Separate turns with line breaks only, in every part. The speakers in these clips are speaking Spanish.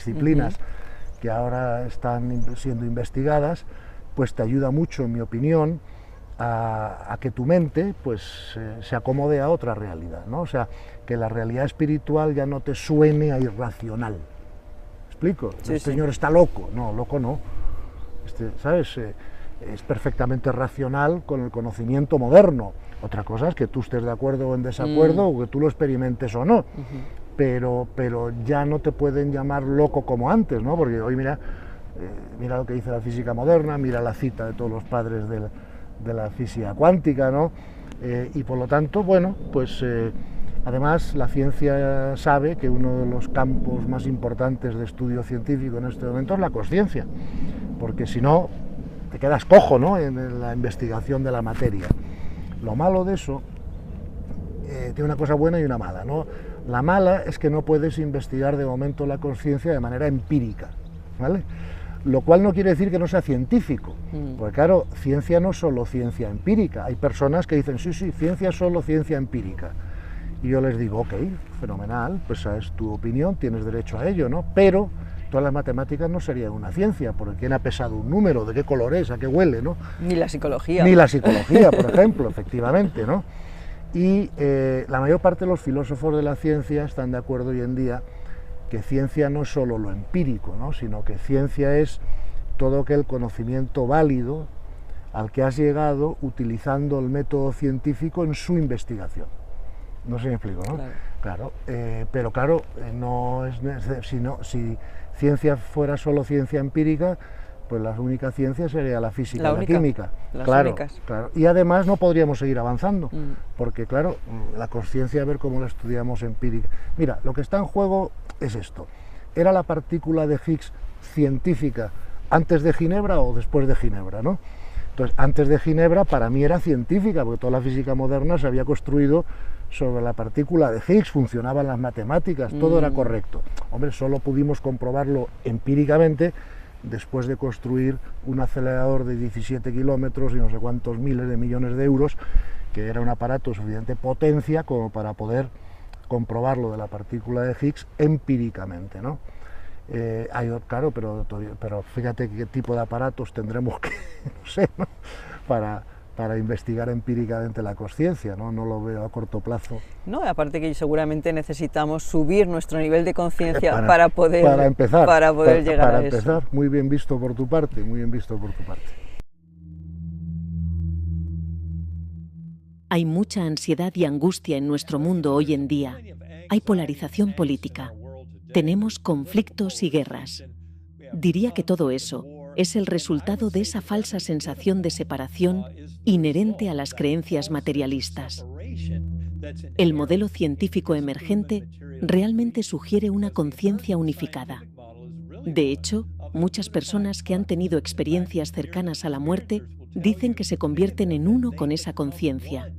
disciplinas que ahora están siendo investigadas, pues te ayuda mucho, en mi opinión, a que tu mente pues se acomode a otra realidad, ¿no? O sea, que la realidad espiritual ya no te suene a irracional. ¿Me explico?
Sí,
este
sí.
señor está loco. No, loco no. ¿Sabes? Es perfectamente racional con el conocimiento moderno. Otra cosa es que tú estés de acuerdo o en desacuerdo, o que tú lo experimentes o no. Pero ya no te pueden llamar loco como antes, ¿no? Porque hoy mira lo que dice la física moderna, mira la cita de todos los padres de la física cuántica, ¿no? Y por lo tanto, bueno, pues además la ciencia sabe que uno de los campos más importantes de estudio científico en este momento es la consciencia, porque si no te quedas cojo, ¿no?, en la investigación de la materia. Lo malo de eso tiene una cosa buena y una mala, ¿no? La mala es que no puedes investigar de momento la consciencia de manera empírica, ¿vale? Lo cual no quiere decir que no sea científico, porque claro, ciencia no es solo ciencia empírica. Hay personas que dicen, sí, ciencia es solo ciencia empírica. Y yo les digo, ok, fenomenal, pues esa es tu opinión, tienes derecho a ello, ¿no? Pero todas las matemáticas no serían una ciencia, porque ¿quién ha pesado un número? ¿De qué color es? ¿A qué huele? ¿no?
Ni la psicología.
Ni la psicología, por ejemplo, efectivamente, ¿no? Y la mayor parte de los filósofos de la ciencia están de acuerdo hoy en día que ciencia no es solo lo empírico, ¿no?, sino que ciencia es todo aquel conocimiento válido al que has llegado utilizando el método científico en su investigación. No sé si me explico, ¿no? Claro, pero claro, no es si ciencia fuera solo ciencia empírica, pues la única ciencia sería la física y la química. Claro. Y además no podríamos seguir avanzando, porque claro, la consciencia, a ver cómo la estudiamos empírica. Mira, lo que está en juego es esto. ¿Era la partícula de Higgs científica antes de Ginebra o después de Ginebra, ¿no? Entonces, antes de Ginebra para mí era científica, porque toda la física moderna se había construido sobre la partícula de Higgs, funcionaban las matemáticas, todo era correcto. Hombre, solo pudimos comprobarlo empíricamente después de construir un acelerador de 17 kilómetros y no sé cuántos miles de millones de euros, que era un aparato de suficiente potencia como para poder comprobar lo de la partícula de Higgs empíricamente, ¿no? Claro, pero fíjate qué tipo de aparatos tendremos que, no sé, ¿no?, para investigar empíricamente la consciencia, ¿no? No lo veo a corto plazo.
No, aparte que seguramente necesitamos subir nuestro nivel de conciencia para poder llegar a eso.
Muy bien visto por tu parte, muy bien visto por tu parte.
Hay mucha ansiedad y angustia en nuestro mundo hoy en día. Hay polarización política. Tenemos conflictos y guerras. Diría que todo eso es el resultado de esa falsa sensación de separación inherente a las creencias materialistas. El modelo científico emergente realmente sugiere una conciencia unificada. De hecho, muchas personas que han tenido experiencias cercanas a la muerte dicen que se convierten en uno con esa conciencia.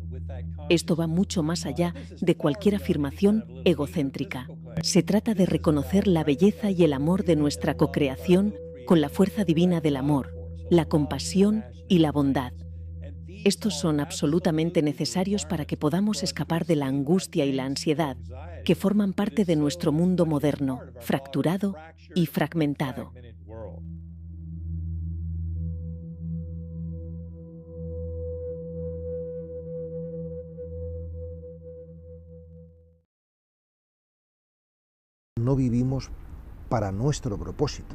Esto va mucho más allá de cualquier afirmación egocéntrica. Se trata de reconocer la belleza y el amor de nuestra cocreación con la fuerza divina del amor, la compasión y la bondad. Estos son absolutamente necesarios para que podamos escapar de la angustia y la ansiedad que forman parte de nuestro mundo moderno, fracturado y fragmentado.
No vivimos para nuestro propósito,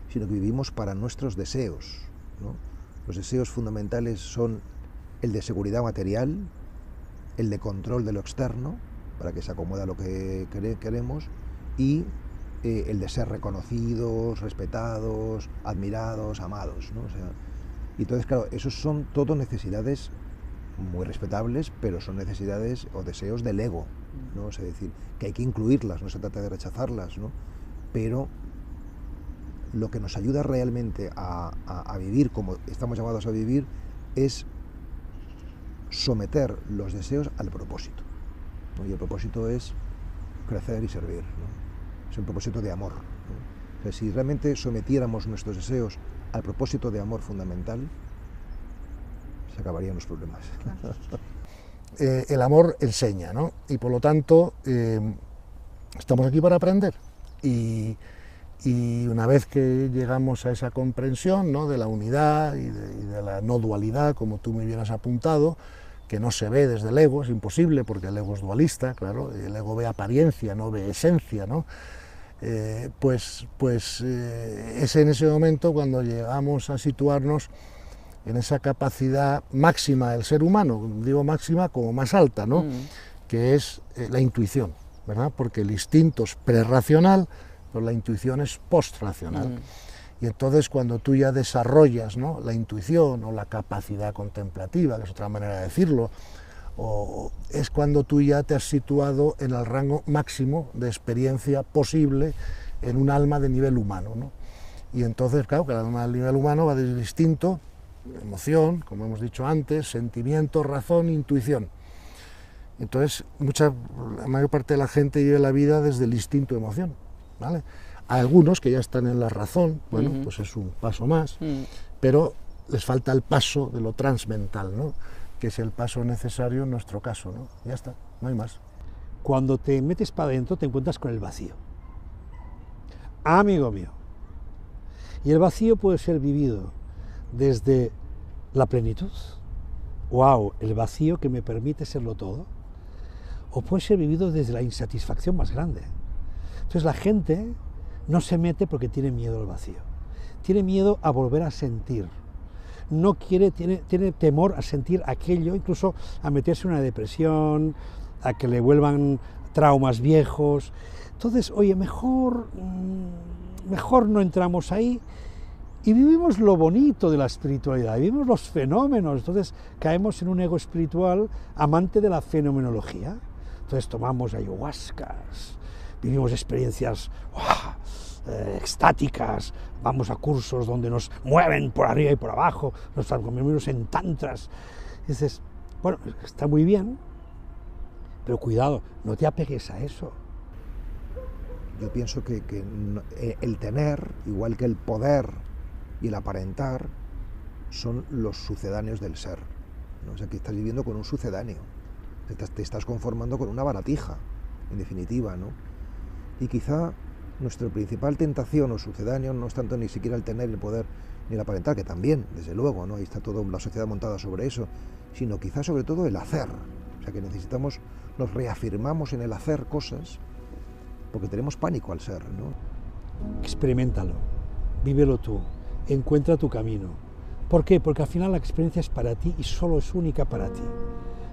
sino que vivimos para nuestros deseos, ¿no? Los deseos fundamentales son el de seguridad material, el de control de lo externo, para que se acomode a lo que queremos, y el de ser reconocidos, respetados, admirados, amados, ¿no? O sea, y entonces, claro, esos son todo necesidades muy respetables, pero son necesidades o deseos del ego, ¿no? Es decir, que hay que incluirlas, no se trata de rechazarlas, ¿no? Pero lo que nos ayuda realmente a vivir como estamos llamados a vivir es someter los deseos al propósito, ¿no? Y el propósito es crecer y servir, ¿no? Es un propósito de amor, ¿no? O sea, si realmente sometiéramos nuestros deseos al propósito de amor fundamental, se acabarían los problemas.
El amor enseña, ¿no? Y por lo tanto estamos aquí para aprender. Y Y una vez que llegamos a esa comprensión, ¿no?, de la unidad y de la no dualidad, como tú muy bien has apuntado, que no se ve desde el ego, es imposible porque el ego es dualista, claro, el ego ve apariencia, no ve esencia, ¿no? Es en ese momento cuando llegamos a situarnos en esa capacidad máxima del ser humano, digo máxima como más alta, ¿no? Que es la intuición, ¿verdad? Porque el instinto es prerracional, pero la intuición es postracional. Y entonces cuando tú ya desarrollas, ¿no?, la intuición o la capacidad contemplativa, que es otra manera de decirlo, es cuando tú ya te has situado en el rango máximo de experiencia posible en un alma de nivel humano, ¿no? Y entonces, claro, que el alma del nivel humano va desde el instinto, emoción, como hemos dicho antes, sentimiento, razón, intuición. Entonces, la mayor parte de la gente vive la vida desde el instinto-emoción, ¿vale? Hay algunos que ya están en la razón, bueno, pues es un paso más, pero les falta el paso de lo transmental, ¿no?, que es el paso necesario en nuestro caso, ¿no? Ya está, no hay más.
Cuando te metes para adentro te encuentras con el vacío. Amigo mío. Y el vacío puede ser vivido desde la plenitud, wow, el vacío que me permite serlo todo, o puede ser vivido desde la insatisfacción más grande. Entonces la gente no se mete porque tiene miedo al vacío, tiene miedo a volver a sentir, no quiere, tiene temor a sentir aquello, incluso a meterse en una depresión, a que le vuelvan traumas viejos. Entonces, oye, mejor no entramos ahí y vivimos lo bonito de la espiritualidad, vivimos los fenómenos. Entonces caemos en un ego espiritual amante de la fenomenología. Entonces tomamos ayahuascas, vivimos experiencias extáticas, vamos a cursos donde nos mueven por arriba y por abajo, nos transformamos en tantras. Y dices, bueno, está muy bien, pero cuidado, no te apegues a eso.
Yo pienso que el tener, igual que el poder y el aparentar, son los sucedáneos del ser, ¿no? O sea, que estás viviendo con un sucedáneo, te estás conformando con una baratija, en definitiva, ¿no? Y quizá nuestra principal tentación o sucedáneo no es tanto ni siquiera el tener, el poder, ni el aparentar, que también, desde luego, ¿no? Ahí está toda la sociedad montada sobre eso, sino quizá sobre todo el hacer. O sea, que nos reafirmamos en el hacer cosas porque tenemos pánico al ser, ¿no?
Experiméntalo, vívelo tú, encuentra tu camino. ¿Por qué? Porque al final la experiencia es para ti y solo es única para ti.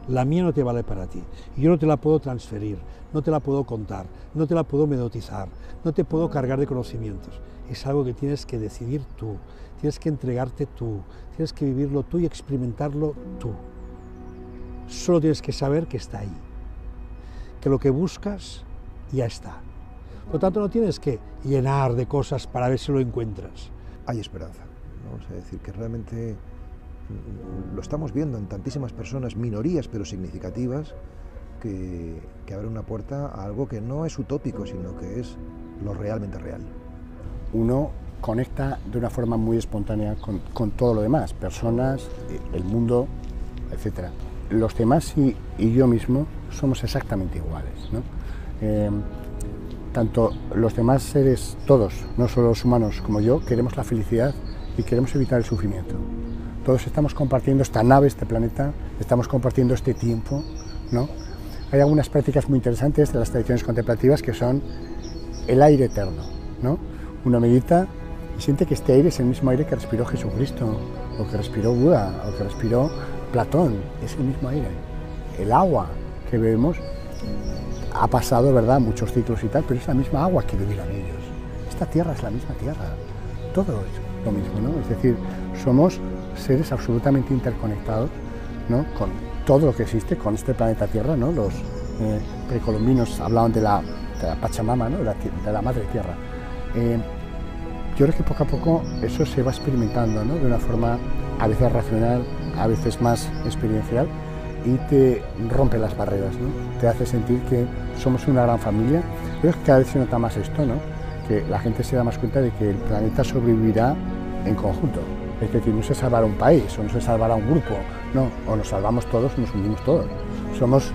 La mía no te vale para ti. Yo no te la puedo transferir, no te la puedo contar, no te la puedo medotizar, no te puedo cargar de conocimientos. Es algo que tienes que decidir tú, tienes que entregarte tú, tienes que vivirlo tú y experimentarlo tú. Solo tienes que saber que está ahí, que lo que buscas ya está. Por lo tanto, no tienes que llenar de cosas para ver si lo encuentras.
Hay esperanza, ¿no? O sea, decir que realmente lo estamos viendo en tantísimas personas, minorías pero significativas, que abren una puerta a algo que no es utópico, sino que es lo realmente real.
Uno conecta de una forma muy espontánea con todo lo demás, personas, el mundo, etc. Los demás y yo mismo somos exactamente iguales, ¿no? Tanto los demás seres, todos, no solo los humanos como yo, queremos la felicidad y queremos evitar el sufrimiento. Todos estamos compartiendo esta nave, este planeta, estamos compartiendo este tiempo, ¿no? Hay algunas prácticas muy interesantes de las tradiciones contemplativas que son el aire eterno, ¿no? Uno medita y siente que este aire es el mismo aire que respiró Jesucristo, o que respiró Buda, o que respiró Platón, es el mismo aire. El agua que bebemos ha pasado, ¿verdad?, muchos ciclos y tal, pero es la misma agua que bebieron ellos. Esta tierra es la misma tierra, todo es lo mismo, ¿no? Es decir, somos seres absolutamente interconectados, ¿no?, con todo lo que existe, con este planeta Tierra, ¿no? Los precolombinos hablaban de la Pachamama, ¿no?, de la Madre Tierra. Yo creo que poco a poco eso se va experimentando, ¿no?, de una forma a veces racional, a veces más experiencial, y te rompe las barreras, ¿no? Te hace sentir que somos una gran familia. Creo que cada vez se nota más esto, ¿no?, que la gente se da más cuenta de que el planeta sobrevivirá en conjunto. Es decir, no se salvará un país o no se salvará un grupo, no, o nos salvamos todos o nos hundimos todos. Somos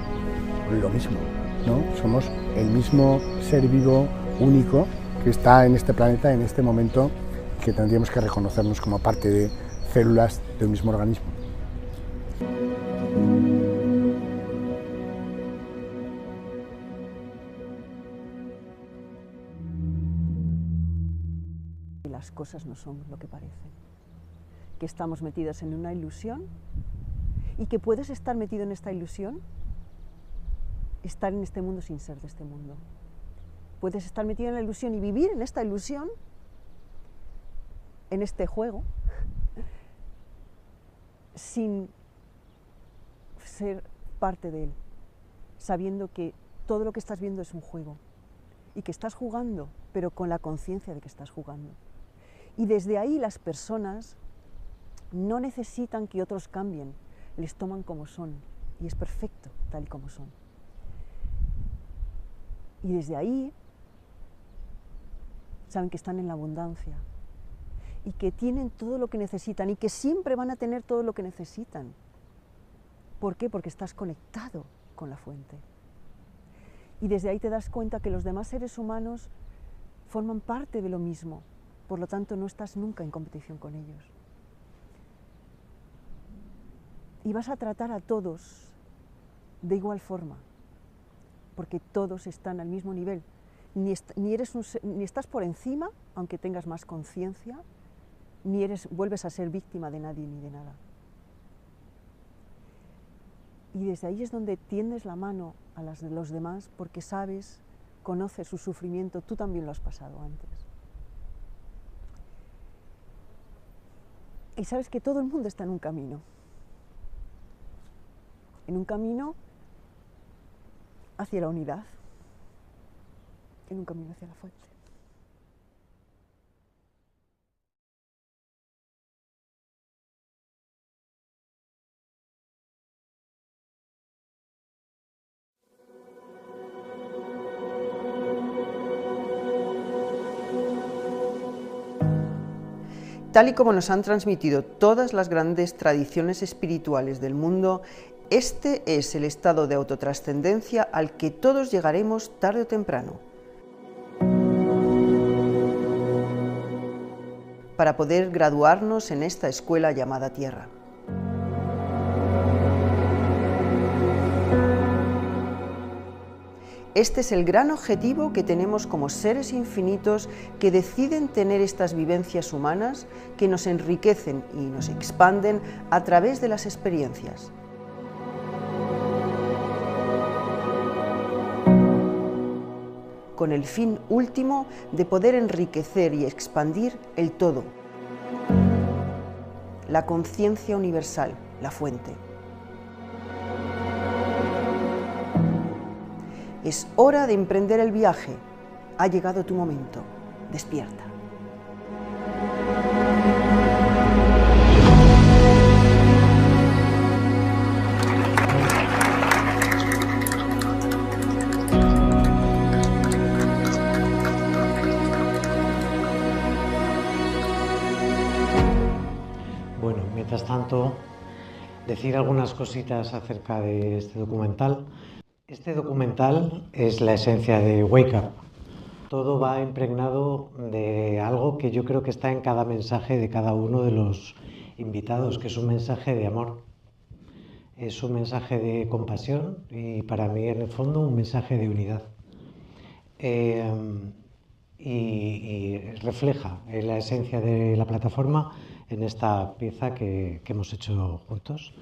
lo mismo, ¿no? Somos el mismo ser vivo único que está en este planeta, en este momento, que tendríamos que reconocernos como parte de células de un mismo organismo.
Las cosas no son lo que parecen, que estamos metidos en una ilusión y que puedes estar metido en esta ilusión, estar en este mundo sin ser de este mundo. Puedes estar metido en la ilusión y vivir en esta ilusión, en este juego, sin ser parte de él, sabiendo que todo lo que estás viendo es un juego y que estás jugando, pero con la conciencia de que estás jugando. Y desde ahí las personas no necesitan que otros cambien, les toman como son y es perfecto tal y como son. Y desde ahí saben que están en la abundancia y que tienen todo lo que necesitan y que siempre van a tener todo lo que necesitan. ¿Por qué? Porque estás conectado con la fuente. Y desde ahí te das cuenta que los demás seres humanos forman parte de lo mismo, por lo tanto no estás nunca en competición con ellos. Y vas a tratar a todos de igual forma, porque todos están al mismo nivel. Ni estás por encima, aunque tengas más conciencia, ni vuelves a ser víctima de nadie ni de nada. Y desde ahí es donde tiendes la mano a las de los demás, porque sabes, conoces su sufrimiento, tú también lo has pasado antes. Y sabes que todo el mundo está en un camino hacia la unidad, en un camino hacia la fuente.
Tal y como nos han transmitido todas las grandes tradiciones espirituales del mundo, este es el estado de autotrascendencia al que todos llegaremos tarde o temprano. Para poder graduarnos en esta escuela llamada Tierra. Este es el gran objetivo que tenemos como seres infinitos que deciden tener estas vivencias humanas que nos enriquecen y nos expanden a través de las experiencias. Con el fin último de poder enriquecer y expandir el todo. La conciencia universal, la fuente. Es hora de emprender el viaje. Ha llegado tu momento. Despierta.
Bueno, mientras tanto, decir algunas cositas acerca de este documental. Este documental es la esencia de Wake Up. Todo va impregnado de algo que yo creo que está en cada mensaje de cada uno de los invitados, que es un mensaje de amor. Es un mensaje de compasión y para mí en el fondo un mensaje de unidad. Y refleja la esencia de la plataforma en esta pieza que hemos hecho juntos.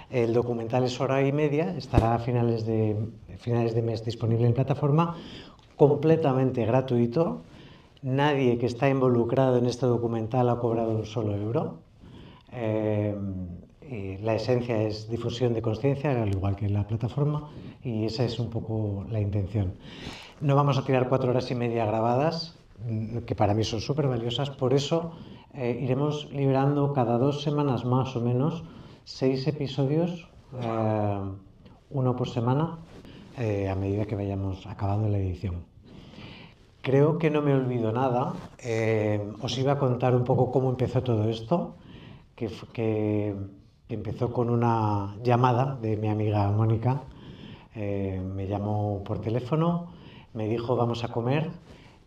El documental es 1h30, estará a finales de mes disponible en plataforma, completamente gratuito. Nadie que está involucrado en este documental ha cobrado un solo euro. La esencia es difusión de conciencia, al igual que en la plataforma, y esa es un poco la intención. No vamos a tirar 4h30 grabadas, que para mí son súper valiosas, por eso iremos liberando cada 2 semanas más o menos 6 episodios, uno por semana, a medida que vayamos acabando la edición. Creo que no me olvido nada. Os iba a contar un poco cómo empezó todo esto, que empezó con una llamada de mi amiga Mónica. Me llamó por teléfono, me dijo vamos a comer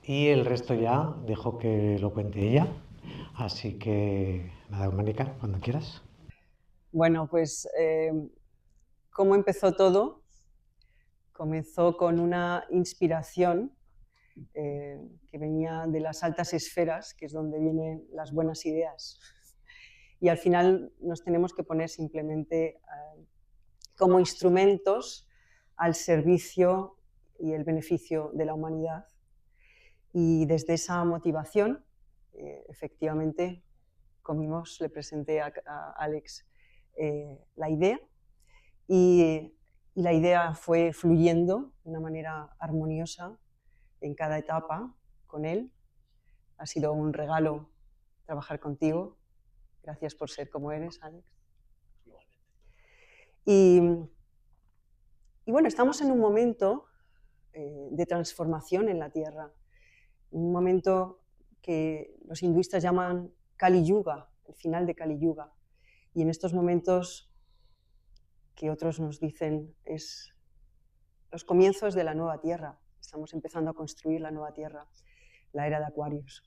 y el resto ya dejo que lo cuente ella. Así que nada, Mónica, cuando quieras.
Bueno, pues ¿cómo empezó todo? Comenzó con una inspiración que venía de las altas esferas, que es donde vienen las buenas ideas. Y al final nos tenemos que poner simplemente como instrumentos al servicio y el beneficio de la humanidad. Y desde esa motivación, efectivamente, le presenté a Alex la idea y la idea fue fluyendo de una manera armoniosa en cada etapa con él. Ha sido un regalo trabajar contigo. Gracias por ser como eres, Alex. Y bueno, estamos en un momento de transformación en la Tierra, un momento que los hinduistas llaman Kali Yuga, el final de Kali Yuga. Y en estos momentos que otros nos dicen es los comienzos de la nueva Tierra. Estamos empezando a construir la nueva Tierra, la era de Acuarios.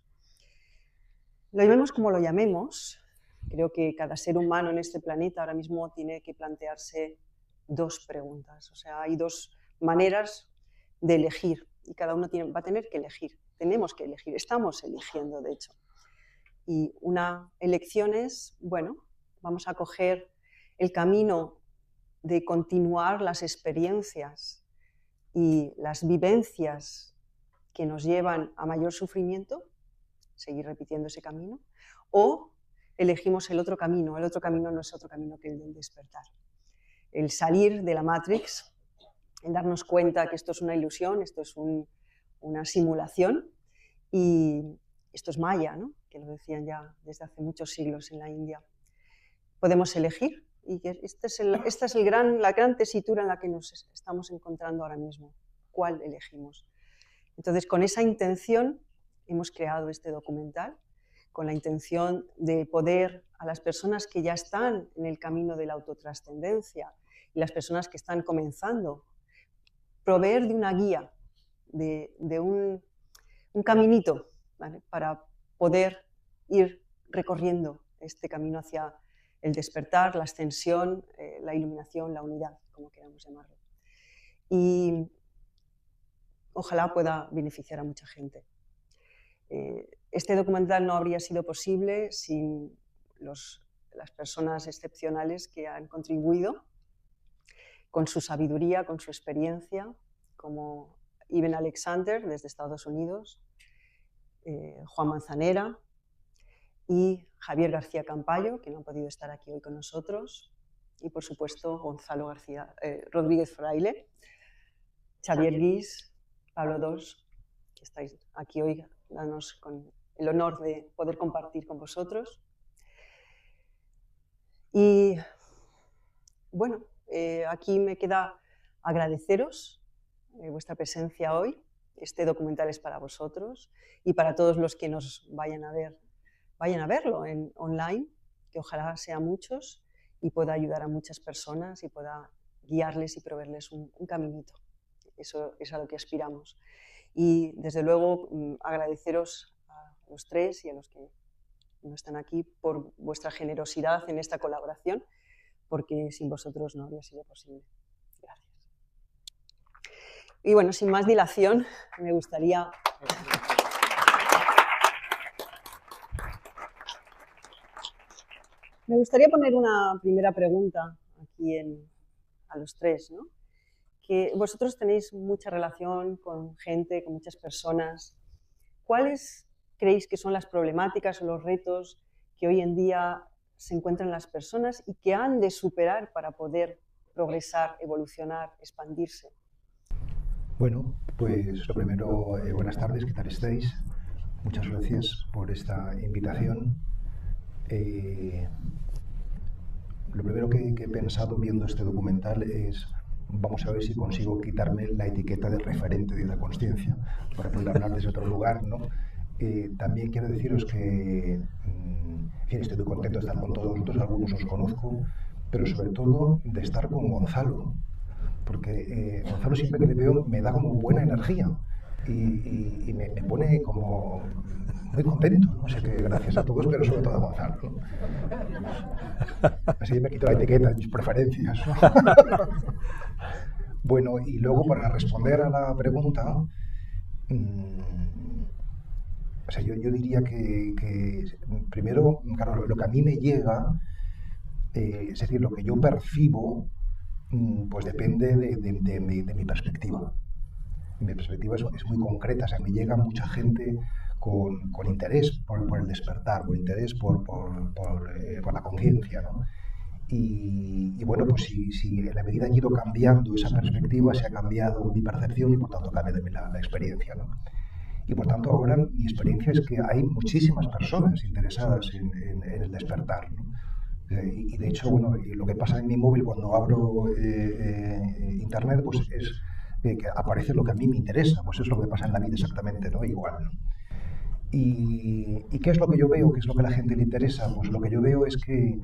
Lo llamemos como lo llamemos, creo que cada ser humano en este planeta ahora mismo tiene que plantearse dos preguntas. O sea, hay dos maneras de elegir y cada uno va a tener que elegir. Tenemos que elegir, estamos eligiendo de hecho. Y una elección es, bueno, vamos a coger el camino de continuar las experiencias y las vivencias que nos llevan a mayor sufrimiento, seguir repitiendo ese camino, o elegimos el otro camino no es otro camino que el del despertar. El salir de la Matrix, el darnos cuenta que esto es una ilusión, esto es una simulación y esto es Maya, ¿no? Que lo decían ya desde hace muchos siglos en la India. Podemos elegir y esta es la gran tesitura en la que nos estamos encontrando ahora mismo. ¿Cuál elegimos? Entonces, con esa intención hemos creado este documental, con la intención de poder a las personas que ya están en el camino de la autotrascendencia y las personas que están comenzando, proveer de una guía, de un caminito, ¿vale? Para poder ir recorriendo este camino hacia el despertar, la ascensión, la iluminación, la unidad, como queramos llamarlo. Y ojalá pueda beneficiar a mucha gente. Este documental no habría sido posible sin las personas excepcionales que han contribuido con su sabiduría, con su experiencia, como Iben Alexander desde Estados Unidos, Juan Manzanera y Javier García Campayo, que no han podido estar aquí hoy con nosotros, y por supuesto Gonzalo Rodríguez Fraile, Xavier Guis, Pablo Dos, que estáis aquí hoy, dándonos con el honor de poder compartir con vosotros. Y bueno, aquí me queda agradeceros vuestra presencia hoy. Este documental es para vosotros y para todos los que nos vayan a verlo online, que ojalá sean muchos y pueda ayudar a muchas personas y pueda guiarles y proveerles un caminito. Eso es a lo que aspiramos. Y desde luego agradeceros a los tres y a los que no están aquí por vuestra generosidad en esta colaboración, porque sin vosotros no habría sido posible. Gracias. Y bueno, sin más dilación, me gustaría poner una primera pregunta aquí a los tres, ¿no? Que vosotros tenéis mucha relación con gente, con muchas personas. ¿Cuáles creéis que son las problemáticas o los retos que hoy en día se encuentran las personas y que han de superar para poder progresar, evolucionar, expandirse?
Bueno, pues lo primero, buenas tardes, ¿qué tal estáis? Muchas gracias por esta invitación. Lo primero que he pensado viendo este documental es, vamos a ver si consigo quitarme la etiqueta de referente de la consciencia, para poder hablar desde otro lugar, ¿no? También quiero deciros que estoy muy contento de estar con todos vosotros, algunos os conozco, pero sobre todo de estar con Gonzalo, porque Gonzalo siempre que le veo me da como buena energía. y me pone como muy contento. No sé qué, gracias a todos, pero sobre todo a Gonzalo, ¿no? Así me quito la etiqueta de mis preferencias, ¿no? Bueno, y luego para responder a la pregunta, o sea, yo diría que primero, claro, lo que a mí me llega, es decir, lo que yo percibo, pues depende de mi perspectiva. Mi perspectiva es muy concreta, o sea, me llega mucha gente con interés por el despertar, por interés por la conciencia, ¿no? Y bueno, pues si en la medida que he ido cambiando esa perspectiva, se ha cambiado mi percepción y por tanto cambia también la experiencia, ¿no? Y por tanto ahora mi experiencia es que hay muchísimas personas interesadas en el despertar, ¿no? Y de hecho, bueno, lo que pasa en mi móvil cuando abro internet, pues es que aparece lo que a mí me interesa, pues es lo que pasa en la vida exactamente, ¿no? Igual, ¿no? ¿Y qué es lo que yo veo? ¿Qué es lo que a la gente le interesa? Pues lo que yo veo es que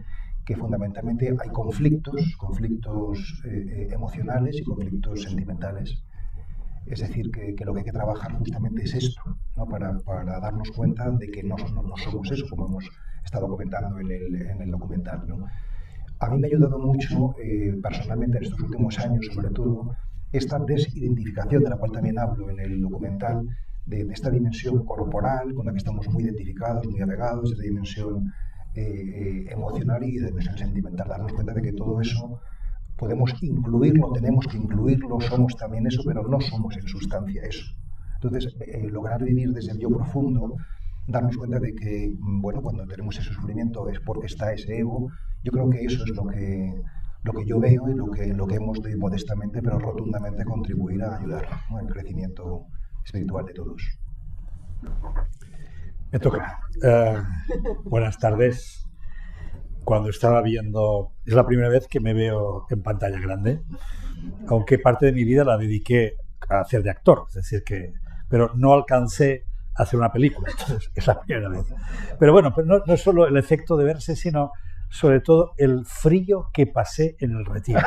fundamentalmente hay conflictos emocionales y conflictos sentimentales. Es decir, que lo que hay que trabajar justamente es esto, ¿no? Para darnos cuenta de que no somos eso, como hemos estado comentando en el documental, ¿no? A mí me ha ayudado mucho, personalmente en estos últimos años, sobre todo, esta desidentificación de la cual también hablo en el documental, de esta dimensión corporal con la que estamos muy identificados, muy apegados, esta dimensión emocional y de dimensión sentimental, darnos cuenta de que todo eso podemos incluirlo, tenemos que incluirlo, somos también eso, pero no somos en sustancia eso. Entonces, lograr vivir desde el yo profundo, darnos cuenta de que, bueno, cuando tenemos ese sufrimiento es porque está ese ego. Yo creo que eso es lo que yo veo y lo que hemos de modestamente, pero rotundamente contribuir a ayudar, ¿no?, al crecimiento espiritual de todos.
Me toca. Buenas tardes. Cuando estaba viendo, es la primera vez que me veo en pantalla grande, aunque parte de mi vida la dediqué a hacer de actor, es decir pero no alcancé a hacer una película, entonces es la primera vez. Pero bueno, no es solo el efecto de verse, sino sobre todo el frío que pasé en el retiro.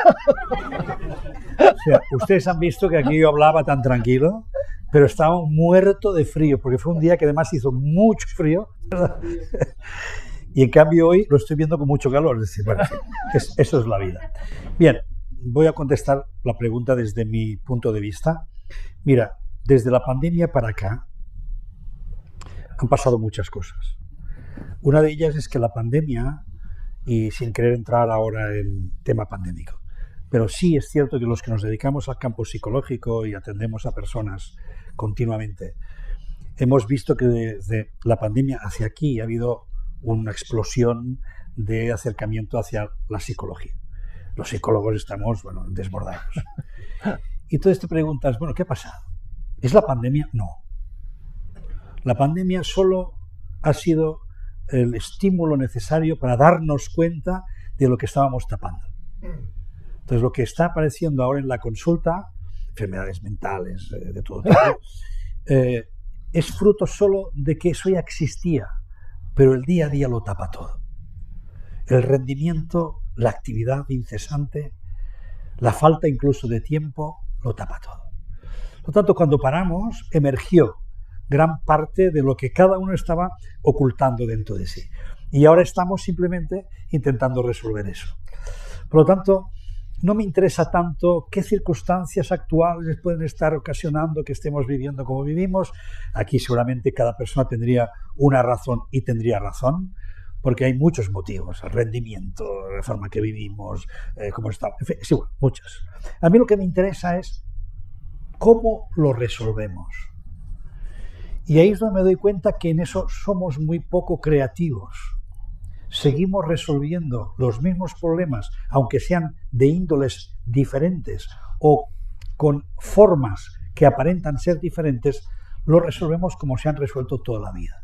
O sea, ustedes han visto que aquí yo hablaba tan tranquilo, pero estaba muerto de frío, porque fue un día que además hizo mucho frío, ¿verdad? Y en cambio hoy lo estoy viendo con mucho calor, es decir, bueno, eso es la vida. Bien, voy a contestar la pregunta desde mi punto de vista. Mira, desde la pandemia para acá han pasado muchas cosas. Una de ellas es que la pandemia, y sin querer entrar ahora en tema pandémico, pero sí es cierto que los que nos dedicamos al campo psicológico y atendemos a personas continuamente, hemos visto que desde la pandemia hacia aquí ha habido una explosión de acercamiento hacia la psicología. Los psicólogos estamos, bueno, desbordados. Y entonces te preguntas, bueno, ¿qué ha pasado? ¿Es la pandemia? No. La pandemia solo ha sido el estímulo necesario para darnos cuenta de lo que estábamos tapando. Entonces, lo que está apareciendo ahora en la consulta, enfermedades mentales, de todo tipo, es fruto solo de que eso ya existía, pero el día a día lo tapa todo. El rendimiento, la actividad incesante, la falta incluso de tiempo, lo tapa todo. Por lo tanto, cuando paramos, emergió gran parte de lo que cada uno estaba ocultando dentro de sí. Y ahora estamos simplemente intentando resolver eso. Por lo tanto, no me interesa tanto qué circunstancias actuales pueden estar ocasionando que estemos viviendo como vivimos. Aquí seguramente cada persona tendría una razón y tendría razón, porque hay muchos motivos, el rendimiento, la forma que vivimos, cómo estamos, en fin, es igual, muchas. A mí lo que me interesa es cómo lo resolvemos. Y ahí es donde me doy cuenta que en eso somos muy poco creativos. Seguimos resolviendo los mismos problemas, aunque sean de índoles diferentes o con formas que aparentan ser diferentes, los resolvemos como se han resuelto toda la vida,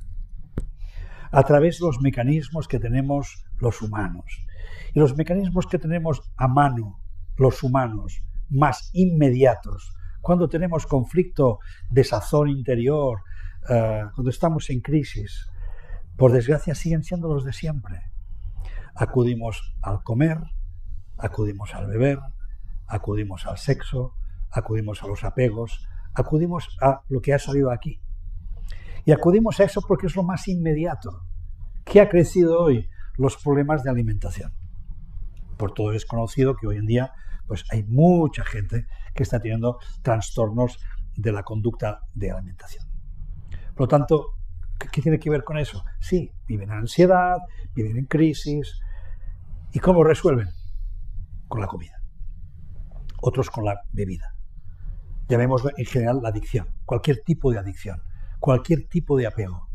a través de los mecanismos que tenemos los humanos. Y los mecanismos que tenemos a mano los humanos, más inmediatos, cuando tenemos conflicto, desazón interior, cuando estamos en crisis, por desgracia siguen siendo los de siempre. Acudimos al comer, acudimos al beber, acudimos al sexo, acudimos a los apegos, acudimos a lo que ha salido aquí. Y acudimos a eso porque es lo más inmediato. ¿Qué ha crecido hoy? Los problemas de alimentación. Por todo es conocido que hoy en día pues, hay mucha gente que está teniendo trastornos de la conducta de alimentación. Por lo tanto, ¿qué tiene que ver con eso? Sí, viven en ansiedad, viven en crisis. ¿Y cómo resuelven? Con la comida. Otros con la bebida. Llamémoslo en general la adicción, cualquier tipo de adicción, cualquier tipo de apego.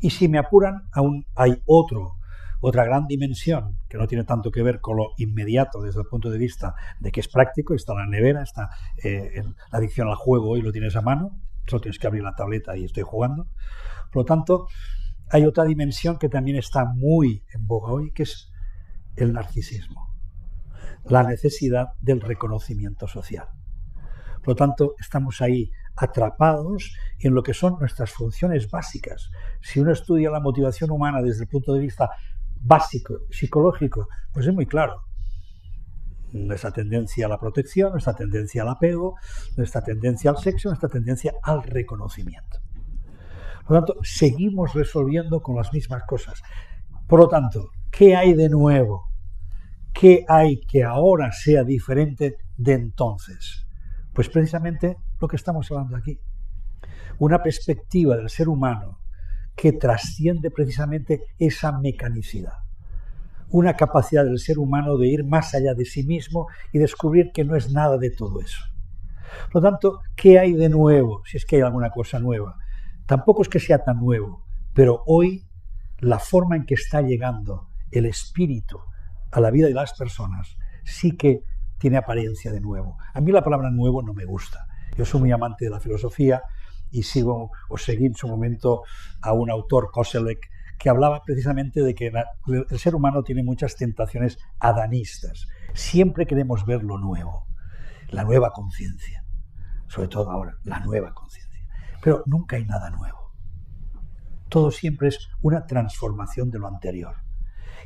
Y si me apuran, aún hay otra gran dimensión que no tiene tanto que ver con lo inmediato desde el punto de vista de que es práctico, está la nevera, está la adicción al juego y lo tienes a mano, solo tienes que abrir la tableta y estoy jugando. Por lo tanto, hay otra dimensión que también está muy en boga hoy, que es el narcisismo, la necesidad del reconocimiento social. Por lo tanto, estamos ahí atrapados en lo que son nuestras funciones básicas. Si uno estudia la motivación humana desde el punto de vista básico, psicológico, pues es muy claro. Nuestra tendencia a la protección, nuestra tendencia al apego, nuestra tendencia al sexo, nuestra tendencia al reconocimiento. Por lo tanto, seguimos resolviendo con las mismas cosas. Por lo tanto, ¿qué hay de nuevo? ¿Qué hay que ahora sea diferente de entonces? Pues precisamente lo que estamos hablando aquí. Una perspectiva del ser humano que trasciende precisamente esa mecanicidad. Una capacidad del ser humano de ir más allá de sí mismo y descubrir que no es nada de todo eso. Por lo tanto, ¿qué hay de nuevo? Si es que hay alguna cosa nueva. Tampoco es que sea tan nuevo, pero hoy la forma en que está llegando el espíritu a la vida de las personas sí que tiene apariencia de nuevo. A mí la palabra nuevo no me gusta. Yo soy muy amante de la filosofía y seguí en su momento a un autor, Koselleck, que hablaba precisamente de que el ser humano tiene muchas tentaciones adanistas. Siempre queremos ver lo nuevo, la nueva conciencia. Sobre todo ahora, la nueva conciencia. Pero nunca hay nada nuevo. Todo siempre es una transformación de lo anterior.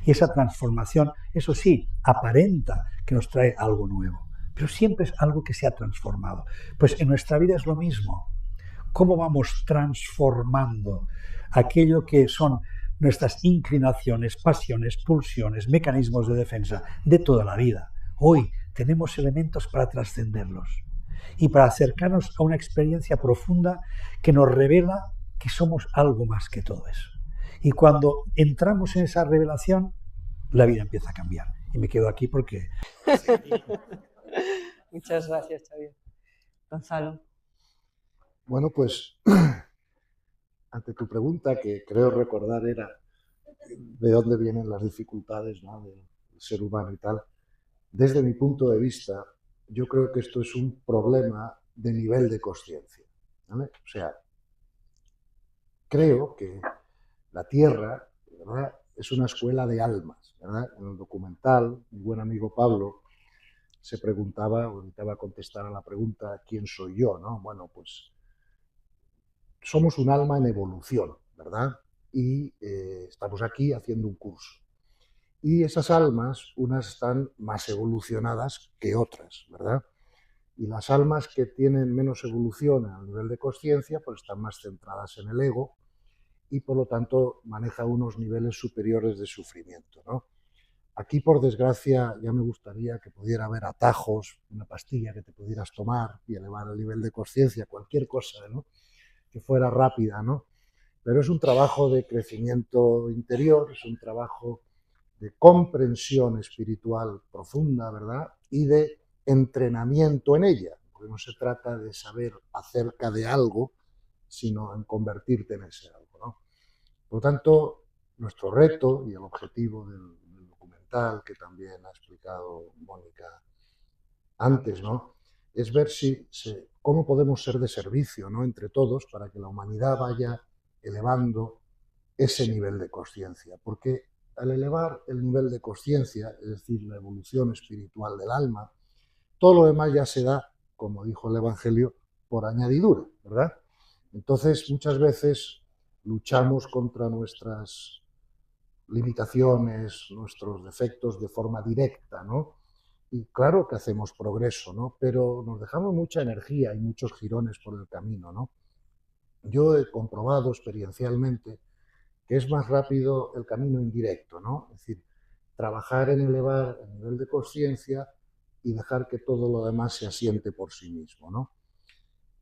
Y esa transformación, eso sí, aparenta que nos trae algo nuevo, pero siempre es algo que se ha transformado. Pues en nuestra vida es lo mismo. ¿Cómo vamos transformando aquello que son nuestras inclinaciones, pasiones, pulsiones, mecanismos de defensa de toda la vida? Hoy tenemos elementos para trascenderlos y para acercarnos a una experiencia profunda que nos revela que somos algo más que todo eso. Y cuando entramos en esa revelación, la vida empieza a cambiar. Y me quedo aquí porque...
Muchas gracias, Xavier. Gonzalo.
Bueno, pues, ante tu pregunta, que creo recordar era de dónde vienen las dificultades, ¿no?, del ser humano y tal, desde mi punto de vista, yo creo que esto es un problema de nivel de consciencia, ¿vale? O sea, creo que la Tierra, ¿verdad?, es una escuela de almas, ¿verdad? En el documental, mi buen amigo Pablo se preguntaba, o intentaba contestar a la pregunta, ¿quién soy yo?, ¿no? Bueno, pues somos un alma en evolución, ¿verdad? Y estamos aquí haciendo un curso. Y esas almas, unas están más evolucionadas que otras, ¿verdad? Y las almas que tienen menos evolución a nivel de consciencia, pues están más centradas en el ego, y por lo tanto maneja unos niveles superiores de sufrimiento, ¿no? Aquí, por desgracia, ya me gustaría que pudiera haber atajos, una pastilla que te pudieras tomar y elevar el nivel de consciencia, cualquier cosa, ¿no?, que fuera rápida, ¿no? Pero es un trabajo de crecimiento interior, es un trabajo de comprensión espiritual profunda, ¿verdad?, y de entrenamiento en ella, porque no se trata de saber acerca de algo, sino en convertirte en ese algo, ¿no? Por lo tanto, nuestro reto y el objetivo del documental, que también ha explicado Mónica antes, ¿no?, es ver cómo podemos ser de servicio, ¿no?, entre todos, para que la humanidad vaya elevando ese nivel de consciencia. Porque al elevar el nivel de consciencia, es decir, la evolución espiritual del alma, todo lo demás ya se da, como dijo el Evangelio, por añadidura, ¿verdad? Entonces, muchas veces luchamos contra nuestras limitaciones, nuestros defectos de forma directa, ¿no? y claro que hacemos progreso, ¿no? Pero nos dejamos mucha energía y muchos jirones por el camino, ¿no? Yo he comprobado experiencialmente que es más rápido el camino indirecto, ¿no? Es decir, trabajar en elevar el nivel de conciencia y dejar que todo lo demás se asiente por sí mismo, ¿no?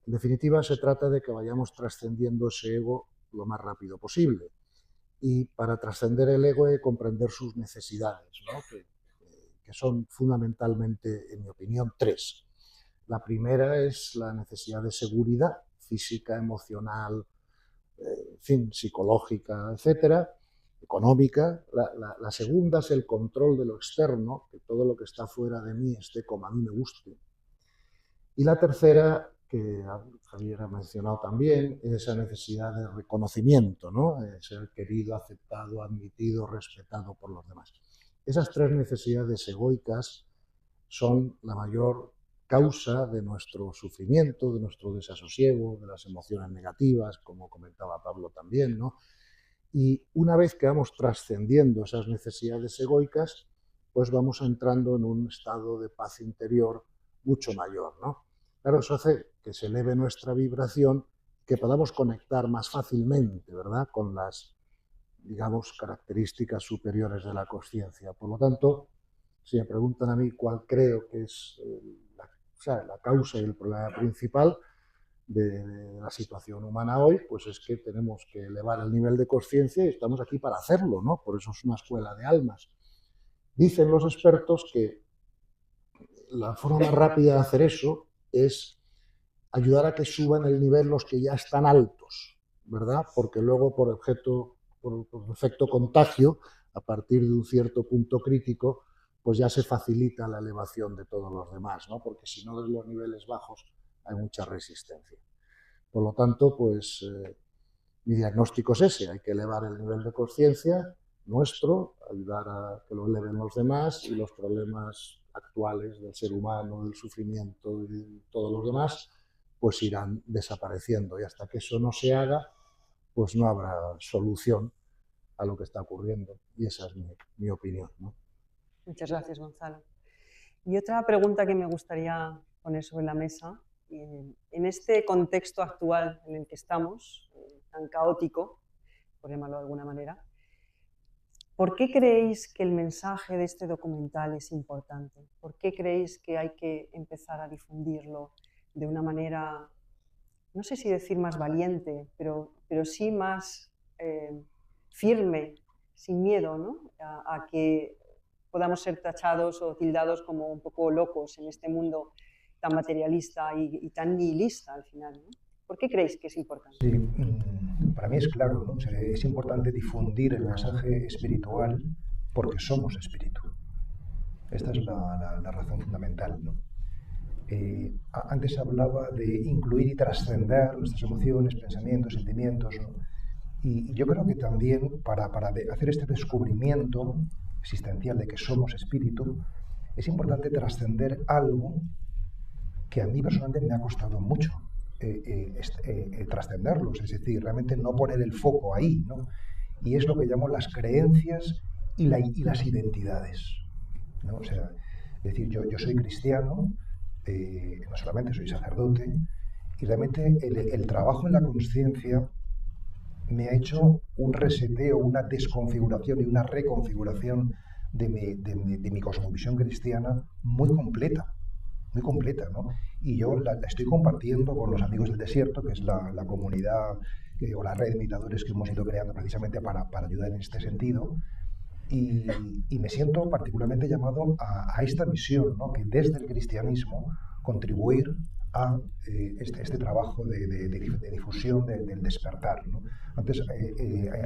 En definitiva, se trata de que vayamos trascendiendo ese ego lo más rápido posible. Y para trascender el ego hay que comprender sus necesidades, ¿no? que son fundamentalmente, en mi opinión, 3. La primera es la necesidad de seguridad física, emocional, en fin, psicológica, etcétera, económica. La segunda es el control de lo externo, que todo lo que está fuera de mí esté como a mí me guste. Y la tercera, que Javier ha mencionado también, es esa necesidad de reconocimiento, ¿no? Ser querido, aceptado, admitido, respetado por los demás. Esas 3 necesidades egoicas son la mayor causa de nuestro sufrimiento, de nuestro desasosiego, de las emociones negativas, como comentaba Pablo también, ¿no? Y una vez que vamos trascendiendo esas necesidades egoicas, pues vamos entrando en un estado de paz interior mucho mayor, ¿no? Claro, eso hace que se eleve nuestra vibración, que podamos conectar más fácilmente, ¿verdad?, con las, digamos, características superiores de la consciencia. Por lo tanto, si me preguntan a mí cuál creo que es la causa y el problema principal de la situación humana hoy, pues es que tenemos que elevar el nivel de consciencia y estamos aquí para hacerlo, ¿no? Por eso es una escuela de almas. Dicen los expertos que la forma más rápida de hacer eso es ayudar a que suban el nivel los que ya están altos, ¿verdad? Porque luego por efecto contagio, a partir de un cierto punto crítico, pues ya se facilita la elevación de todos los demás, ¿no? Porque si no, desde los niveles bajos hay mucha resistencia. Por lo tanto, pues mi diagnóstico es ese: hay que elevar el nivel de conciencia nuestro, ayudar a que lo eleven los demás, y los problemas actuales del ser humano, del sufrimiento y de todos los demás, pues irán desapareciendo. Y hasta que eso no se haga, pues no habrá solución a lo que está ocurriendo. Y esa es mi opinión, ¿no?
Muchas gracias, Gonzalo. Y otra pregunta que me gustaría poner sobre la mesa, en este contexto actual en el que estamos, tan caótico, por llamarlo de alguna manera, ¿por qué creéis que el mensaje de este documental es importante? ¿Por qué creéis que hay que empezar a difundirlo de una manera, no sé si decir más valiente, pero sí más firme, sin miedo, ¿no? a que podamos ser tachados o tildados como un poco locos en este mundo tan materialista y tan nihilista al final, ¿no? ¿Por qué creéis que es importante?
Sí, para mí es claro, ¿no? O sea, es importante difundir el mensaje espiritual porque somos espíritu. Esta es la razón fundamental, ¿no? Antes hablaba de incluir y trascender nuestras emociones, pensamientos, sentimientos, ¿no? Y yo creo que también para hacer este descubrimiento existencial de que somos espíritu, es importante trascender algo que a mí personalmente me ha costado mucho trascenderlos, es decir, realmente no poner el foco ahí, ¿no? Y es lo que llamo las creencias y las identidades, ¿no? O sea, es decir, yo soy cristiano, no solamente soy sacerdote, y realmente el trabajo en la conciencia me ha hecho un reseteo, una desconfiguración y una reconfiguración de mi cosmovisión cristiana muy completa, ¿no? Y yo la estoy compartiendo con los Amigos del Desierto, que es la comunidad o la red de meditadores que hemos ido creando precisamente para ayudar en este sentido. Y me siento particularmente llamado a esta misión, ¿no? Que desde el cristianismo contribuir a este trabajo de difusión del despertar, ¿no? Antes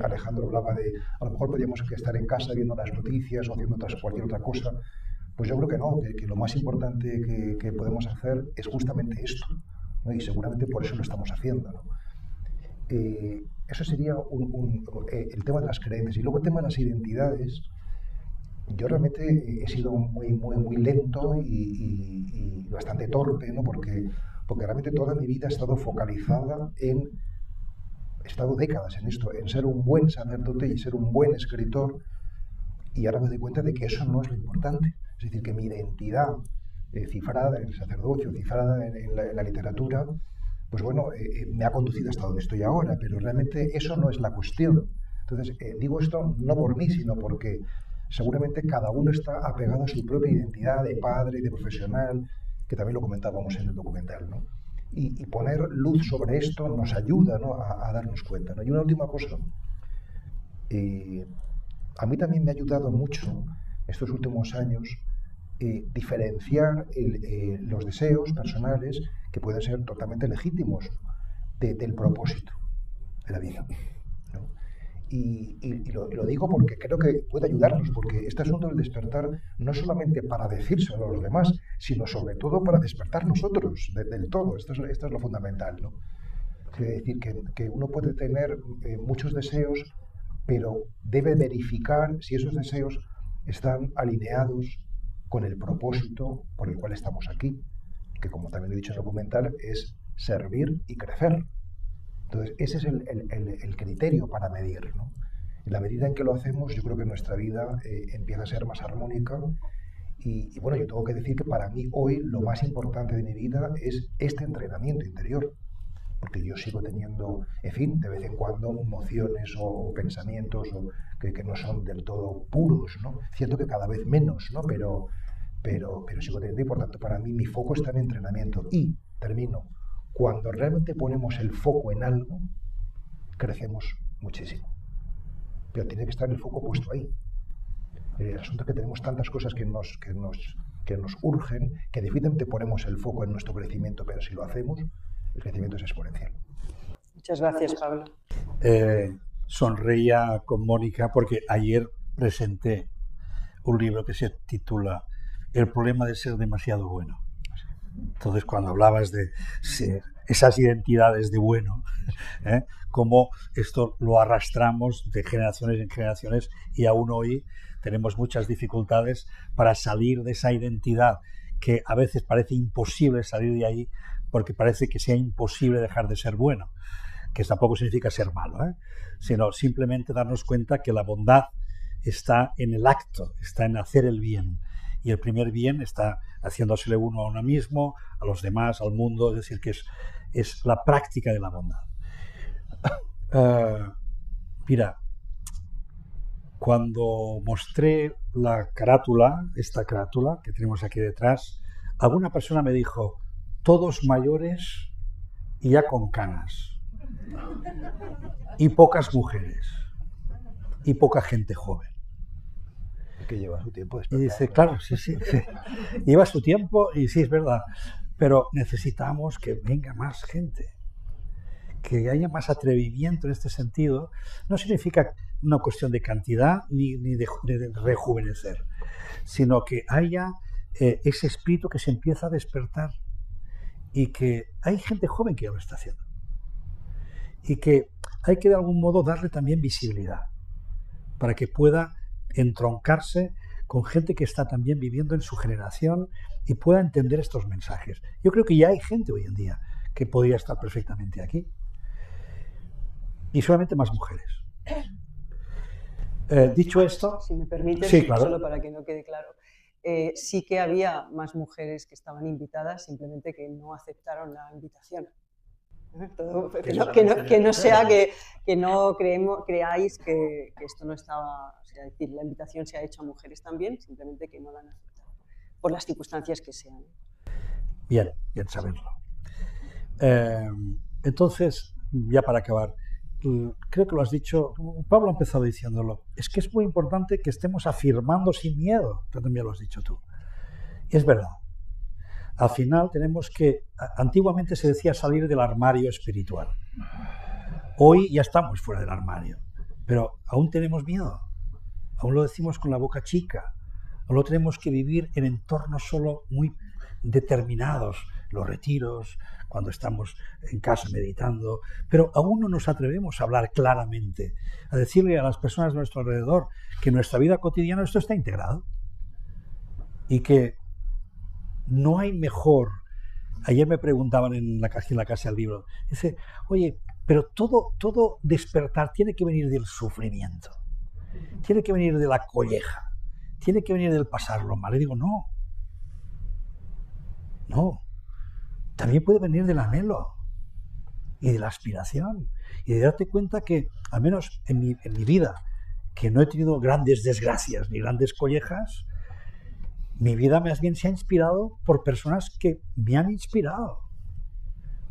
Alejandro hablaba de a lo mejor podríamos estar en casa viendo las noticias o haciendo cualquier otra cosa. Pues yo creo que no, que lo más importante que podemos hacer es justamente esto, ¿no? Y seguramente por eso lo estamos haciendo, ¿no? Eso sería el tema de las creencias. Y luego el tema de las identidades. Yo realmente he sido muy lento y bastante torpe, ¿no? Porque realmente toda mi vida he estado focalizada he estado décadas en esto, en ser un buen sacerdote y ser un buen escritor, y ahora me doy cuenta de que eso no es lo importante. Es decir, que mi identidad cifrada en el sacerdocio, cifrada en la literatura, pues bueno, me ha conducido hasta donde estoy ahora, pero realmente eso no es la cuestión. Entonces, digo esto no por mí, sino porque seguramente cada uno está apegado a su propia identidad de padre, de profesional, que también lo comentábamos en el documental, ¿no? Y poner luz sobre esto nos ayuda, ¿no?, a darnos cuenta, ¿no? Y una última cosa, a mí también me ha ayudado mucho estos últimos años diferenciar los deseos personales, que pueden ser totalmente legítimos, del propósito de la vida, ¿no? Y lo digo porque creo que puede ayudarnos, porque este asunto del despertar no es solamente para decírselo a los demás, sino sobre todo para despertar nosotros del todo. Esto es lo fundamental, ¿no? Es decir, que uno puede tener muchos deseos, pero debe verificar si esos deseos están alineados con el propósito por el cual estamos aquí, que, como también he dicho en el documental, es servir y crecer. Entonces, ese es el criterio para medir, ¿no? En la medida en que lo hacemos, yo creo que nuestra vida empieza a ser más armónica. Y bueno, yo tengo que decir que para mí hoy lo más importante de mi vida es este entrenamiento interior, porque yo sigo teniendo, en fin, de vez en cuando emociones o pensamientos que no son del todo puros, ¿no? Cierto que cada vez menos, ¿no? Pero sigo teniendo, y por tanto para mí mi foco está en entrenamiento. Y termino. Cuando realmente ponemos el foco en algo, crecemos muchísimo. Pero tiene que estar el foco puesto ahí. El asunto es que tenemos tantas cosas que nos urgen, que difícilmente ponemos el foco en nuestro crecimiento, pero si lo hacemos, el crecimiento es exponencial.
Muchas gracias, Pablo.
Sonreía con Mónica porque ayer presenté un libro que se titula El problema de ser demasiado bueno. Entonces, cuando hablabas de esas identidades de bueno, cómo esto lo arrastramos de generaciones en generaciones, y aún hoy tenemos muchas dificultades para salir de esa identidad, que a veces parece imposible salir de ahí, porque parece que sea imposible dejar de ser bueno, que tampoco significa ser malo, sino simplemente darnos cuenta que la bondad está en el acto, está en hacer el bien. Y el primer bien está haciéndosele uno a uno mismo, a los demás, al mundo, es decir, que es la práctica de la bondad. Mira, cuando mostré la carátula, esta carátula que tenemos aquí detrás, alguna persona me dijo, todos mayores y ya con canas, y pocas mujeres, y poca gente joven.
Que lleva su tiempo.
Y dice, claro, sí, lleva su tiempo, y sí, es verdad, pero necesitamos que venga más gente, que haya más atrevimiento en este sentido. No significa una cuestión de cantidad ni de rejuvenecer, sino que haya ese espíritu que se empieza a despertar, y que hay gente joven que ya lo está haciendo, y que hay que de algún modo darle también visibilidad para que pueda entroncarse con gente que está también viviendo en su generación y pueda entender estos mensajes. Yo creo que ya hay gente hoy en día que podría estar perfectamente aquí, y solamente más mujeres. Dicho esto,
si me permites,
sí, claro.
Solo para que no quede claro, sí que había más mujeres que estaban invitadas, simplemente que no aceptaron la invitación. Que no sea que no creáis que esto no estaba, o sea, es decir, la invitación se ha hecho a mujeres también, simplemente que no la han aceptado, por las circunstancias que sean.
Bien saberlo. Entonces, ya para acabar, creo que lo has dicho, Pablo ha empezado diciéndolo, es que es muy importante que estemos afirmando sin miedo, tú también lo has dicho tú. Y es verdad. Al final tenemos que, antiguamente se decía salir del armario espiritual. Hoy ya estamos fuera del armario, pero aún tenemos miedo, aún lo decimos con la boca chica, aún lo tenemos que vivir en entornos solo muy determinados, los retiros, cuando estamos en casa meditando, pero aún no nos atrevemos a hablar claramente, a decirle a las personas de nuestro alrededor que en nuestra vida cotidiana esto está integrado y que no hay mejor. Ayer me preguntaban en la casa del libro, dice, oye, pero todo despertar tiene que venir del sufrimiento, tiene que venir de la colleja, tiene que venir del pasarlo mal. Le digo, no. No. También puede venir del anhelo y de la aspiración. Y de darte cuenta que, al menos en mi vida, que no he tenido grandes desgracias ni grandes collejas, mi vida más bien se ha inspirado por personas que me han inspirado.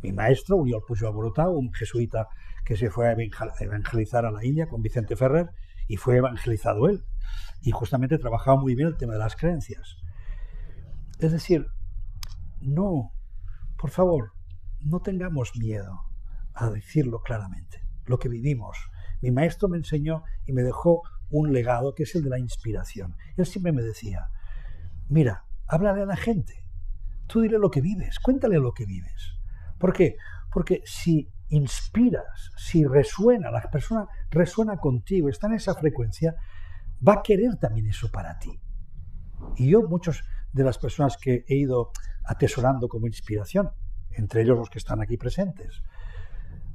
Mi maestro, Oriol Pujol Brutau, un jesuita que se fue a evangelizar a la India con Vicente Ferrer, y fue evangelizado él. Y justamente trabajaba muy bien el tema de las creencias. Es decir, no, por favor, no tengamos miedo a decirlo claramente, lo que vivimos. Mi maestro me enseñó y me dejó un legado que es el de la inspiración. Él siempre me decía, mira, háblale a la gente, tú dile lo que vives, cuéntale lo que vives. ¿Por qué? Porque si inspiras, si resuena, la persona resuena contigo, está en esa frecuencia, va a querer también eso para ti. Y yo, muchas de las personas que he ido atesorando como inspiración, entre ellos los que están aquí presentes,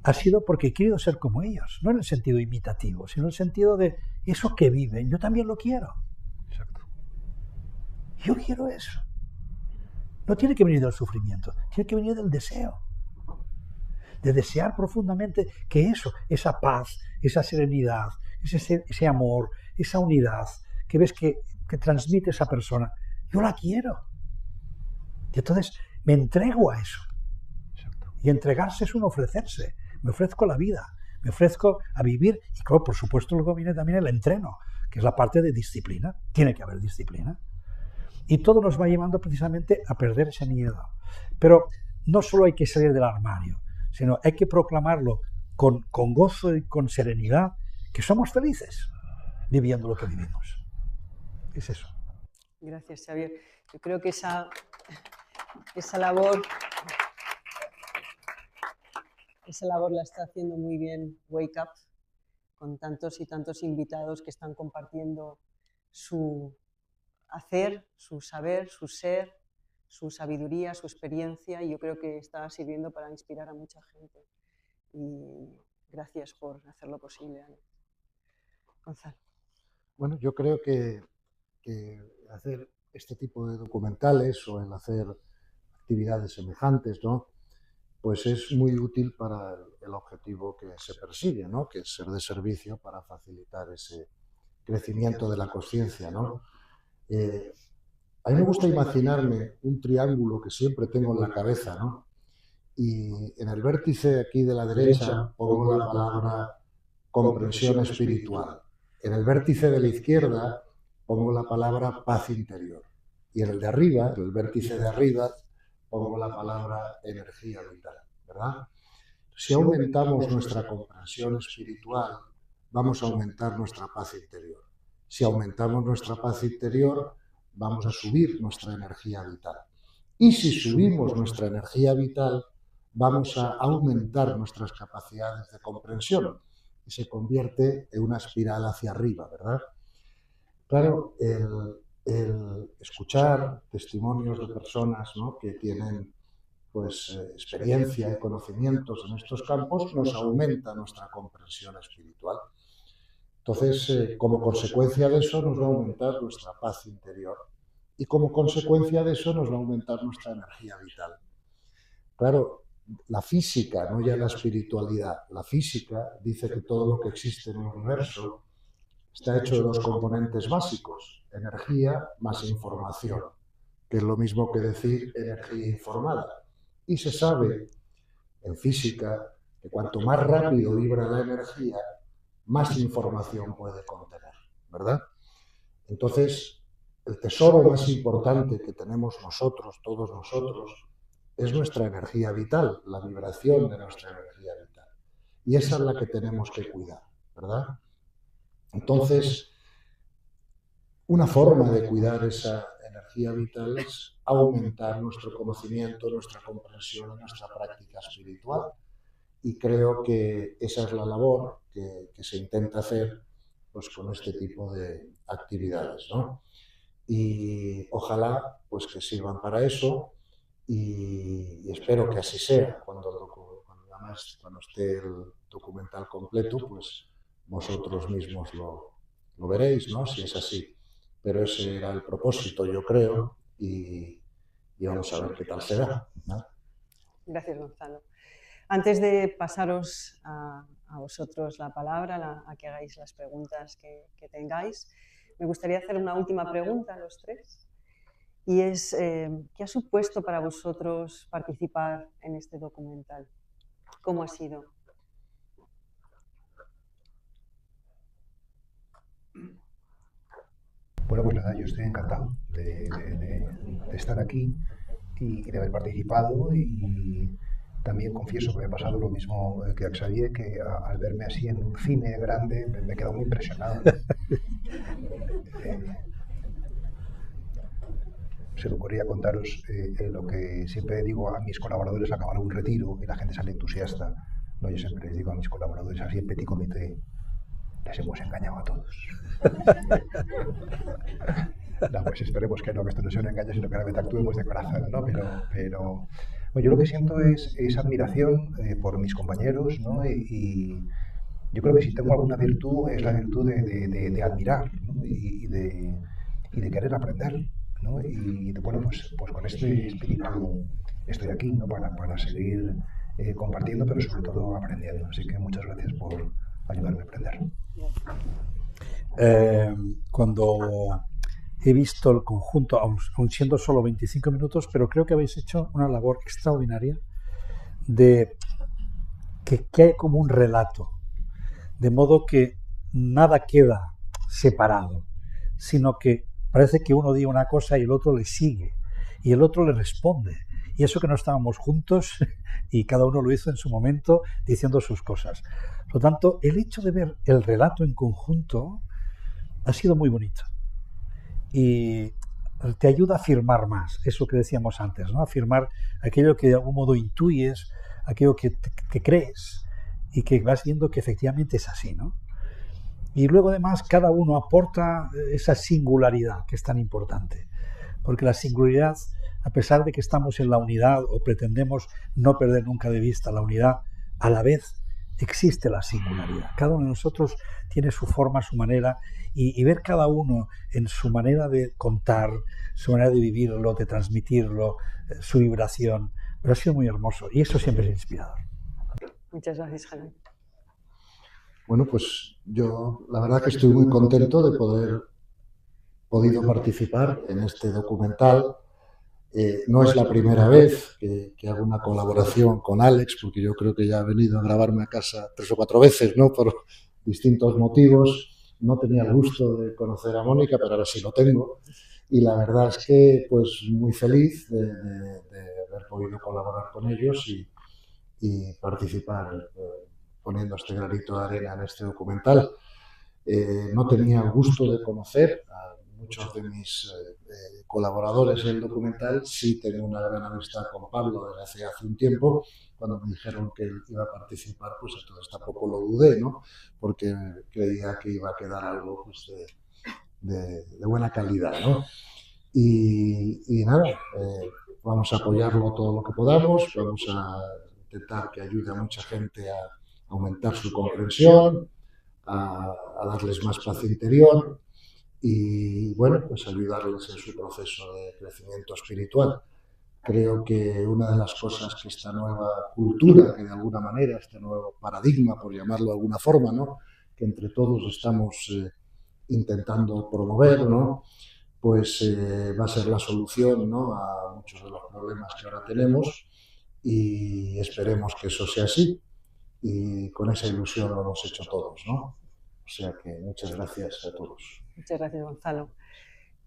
ha sido porque he querido ser como ellos, no en el sentido imitativo, sino en el sentido de eso que viven, yo también lo quiero. Exacto. Yo quiero eso. No tiene que venir del sufrimiento, tiene que venir del deseo. De desear profundamente que eso, esa paz, esa serenidad, ese amor, esa unidad que ves que transmite esa persona, yo la quiero. Y entonces me entrego a eso. Exacto. Y entregarse es un ofrecerse. Me ofrezco la vida, me ofrezco a vivir. Y claro, por supuesto, luego viene también el entreno, que es la parte de disciplina. Tiene que haber disciplina. Y todo nos va llevando precisamente a perder ese miedo. Pero no solo hay que salir del armario, sino hay que proclamarlo con gozo y con serenidad, que somos felices viviendo lo que vivimos. Es eso.
Gracias, Xavier. Yo creo que esa labor la está haciendo muy bien Wake Up, con tantos y tantos invitados que están compartiendo su hacer, su saber, su ser, su sabiduría, su experiencia, y yo creo que está sirviendo para inspirar a mucha gente. Y gracias por hacerlo posible, Ana. Gonzalo.
Bueno, yo creo que hacer este tipo de documentales o el hacer actividades semejantes, ¿no?, pues es muy útil para el objetivo que se persigue, ¿no?, que es ser de servicio para facilitar ese crecimiento de la conciencia, ¿no? A mí me gusta imaginarme un triángulo que siempre tengo en la cabeza, ¿no? Y en el vértice aquí de la derecha pongo la palabra comprensión espiritual. En el vértice de la izquierda pongo la palabra paz interior. Y en el de arriba, en el vértice de arriba, pongo la palabra energía vital, ¿verdad? Si aumentamos nuestra comprensión espiritual, vamos a aumentar nuestra paz interior. Si aumentamos nuestra paz interior, vamos a subir nuestra energía vital. Y si subimos nuestra energía vital, vamos a aumentar nuestras capacidades de comprensión. Y se convierte en una espiral hacia arriba, ¿verdad? Claro, el escuchar testimonios de personas, ¿no?, que tienen pues experiencia y conocimientos en estos campos nos aumenta nuestra comprensión espiritual. Entonces, como consecuencia de eso nos va a aumentar nuestra paz interior y como consecuencia de eso nos va a aumentar nuestra energía vital. Claro, la física, no ya la espiritualidad, la física dice que todo lo que existe en el universo está hecho de dos componentes básicos, energía más información, que es lo mismo que decir energía informada. Y se sabe en física que cuanto más rápido vibra la energía, más información puede contener, ¿verdad? Entonces, el tesoro más importante que tenemos nosotros, todos nosotros, es nuestra energía vital, la vibración de nuestra energía vital. Y esa es la que tenemos que cuidar, ¿verdad? Entonces, una forma de cuidar esa energía vital es aumentar nuestro conocimiento, nuestra comprensión, nuestra práctica espiritual. Y creo que esa es la labor que se intenta hacer pues, con este tipo de actividades, ¿no? Y ojalá pues, que sirvan para eso y espero que así sea. Cuando esté el documental completo, pues vosotros mismos lo veréis, ¿no?, si es así. pero ese era el propósito, yo creo, y vamos a ver qué tal será, ¿no?
Gracias, Gonzalo. Antes de pasaros a vosotros la palabra, a que hagáis las preguntas que tengáis, me gustaría hacer una última pregunta a los tres, y es, ¿qué ha supuesto para vosotros participar en este documental? ¿Cómo ha sido?
Bueno, pues nada, yo estoy encantado de estar aquí y de haber participado, y también confieso que me ha pasado lo mismo que a Xavier, que al verme así en un cine grande me he quedado muy impresionado. Se me ocurría contaros lo que siempre digo a mis colaboradores al acabar un retiro y la gente sale entusiasta. No, yo siempre les digo a mis colaboradores así en petit comité: les hemos engañado a todos. No, pues esperemos que no, que esto no sea un engaño, sino que realmente actuemos de corazón, ¿no? Pero bueno, yo lo que siento es admiración por mis compañeros, ¿no? Y yo creo que si tengo alguna virtud es la virtud de admirar, ¿no? y de querer aprender, ¿no? Y bueno, pues con este espíritu estoy aquí, ¿no? Para seguir compartiendo, pero sobre todo aprendiendo. Así que muchas gracias por ayudarme a aprender.
Cuando he visto el conjunto, aun siendo solo 25 minutos, pero creo que habéis hecho una labor extraordinaria de que hay como un relato, de modo que nada queda separado, sino que parece que uno dice una cosa y el otro le sigue, y el otro le responde. Y eso que no estábamos juntos y cada uno lo hizo en su momento diciendo sus cosas. Por lo tanto, el hecho de ver el relato en conjunto ha sido muy bonito. Y te ayuda a afirmar más, eso que decíamos antes, ¿no? Afirmar aquello que de algún modo intuyes, aquello que crees y que vas viendo que efectivamente es así, ¿no? Y luego además cada uno aporta esa singularidad que es tan importante, porque la singularidad, a pesar de que estamos en la unidad o pretendemos no perder nunca de vista la unidad, a la vez existe la singularidad. Cada uno de nosotros tiene su forma, su manera, y ver cada uno en su manera de contar, su manera de vivirlo, de transmitirlo, su vibración, pero ha sido muy hermoso y eso siempre es inspirador.
Muchas gracias, Jaime.
Bueno, pues yo la verdad que estoy muy contento de podido participar en este documental. No es la primera vez que hago una colaboración con Alex, porque yo creo que ya ha venido a grabarme a casa 3 o 4 veces, ¿no? Por distintos motivos. No tenía el gusto de conocer a Mónica, pero ahora sí lo tengo. Y la verdad es que pues muy feliz de haber podido colaborar con ellos y participar poniendo este granito de arena en este documental. No tenía el gusto de conocer a muchos de mis colaboradores en el documental. Sí tengo una gran amistad con Pablo desde hace un tiempo. Cuando me dijeron que él iba a participar, pues entonces tampoco lo dudé, ¿no? Porque creía que iba a quedar algo pues, de buena calidad, ¿no? Y nada, vamos a apoyarlo todo lo que podamos, vamos a intentar que ayude a mucha gente a aumentar su comprensión, a darles más paz interior y, bueno, pues ayudarles en su proceso de crecimiento espiritual. Creo que una de las cosas que esta nueva cultura, que de alguna manera, este nuevo paradigma, por llamarlo de alguna forma, ¿no? Que entre todos estamos intentando promover, ¿no? Pues va a ser la solución, ¿no? A muchos de los problemas que ahora tenemos y esperemos que eso sea así. Y con esa ilusión lo hemos hecho todos, ¿no? O sea que muchas gracias a todos.
Muchas gracias, Gonzalo.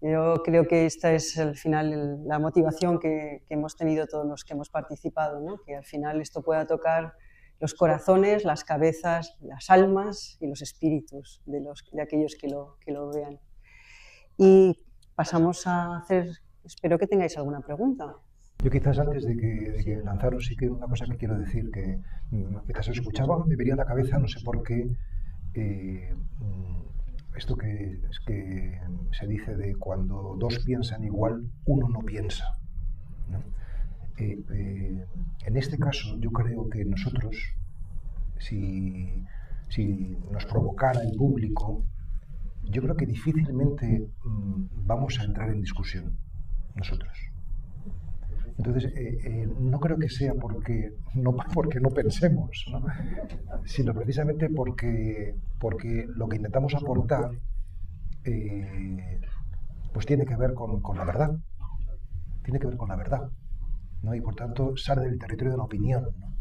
Yo creo que esta es al final la motivación que hemos tenido todos los que hemos participado, ¿no? Que al final esto pueda tocar los corazones, las cabezas, las almas y los espíritus de aquellos que lo vean. Y pasamos a hacer, espero que tengáis alguna pregunta.
Yo quizás antes de que lanzaros sí que una cosa que quiero decir, que mientras os escuchaba me venía a la cabeza, no sé por qué, esto que se dice de cuando dos piensan igual, uno no piensa, ¿no? En este caso yo creo que nosotros, si nos provocara el público, yo creo que difícilmente vamos a entrar en discusión nosotros. Entonces, no creo que sea porque no pensemos, ¿no? Sino precisamente porque lo que intentamos aportar pues tiene que ver con la verdad. Tiene que ver con la verdad, ¿no? Y por tanto sale del territorio de la opinión, ¿no?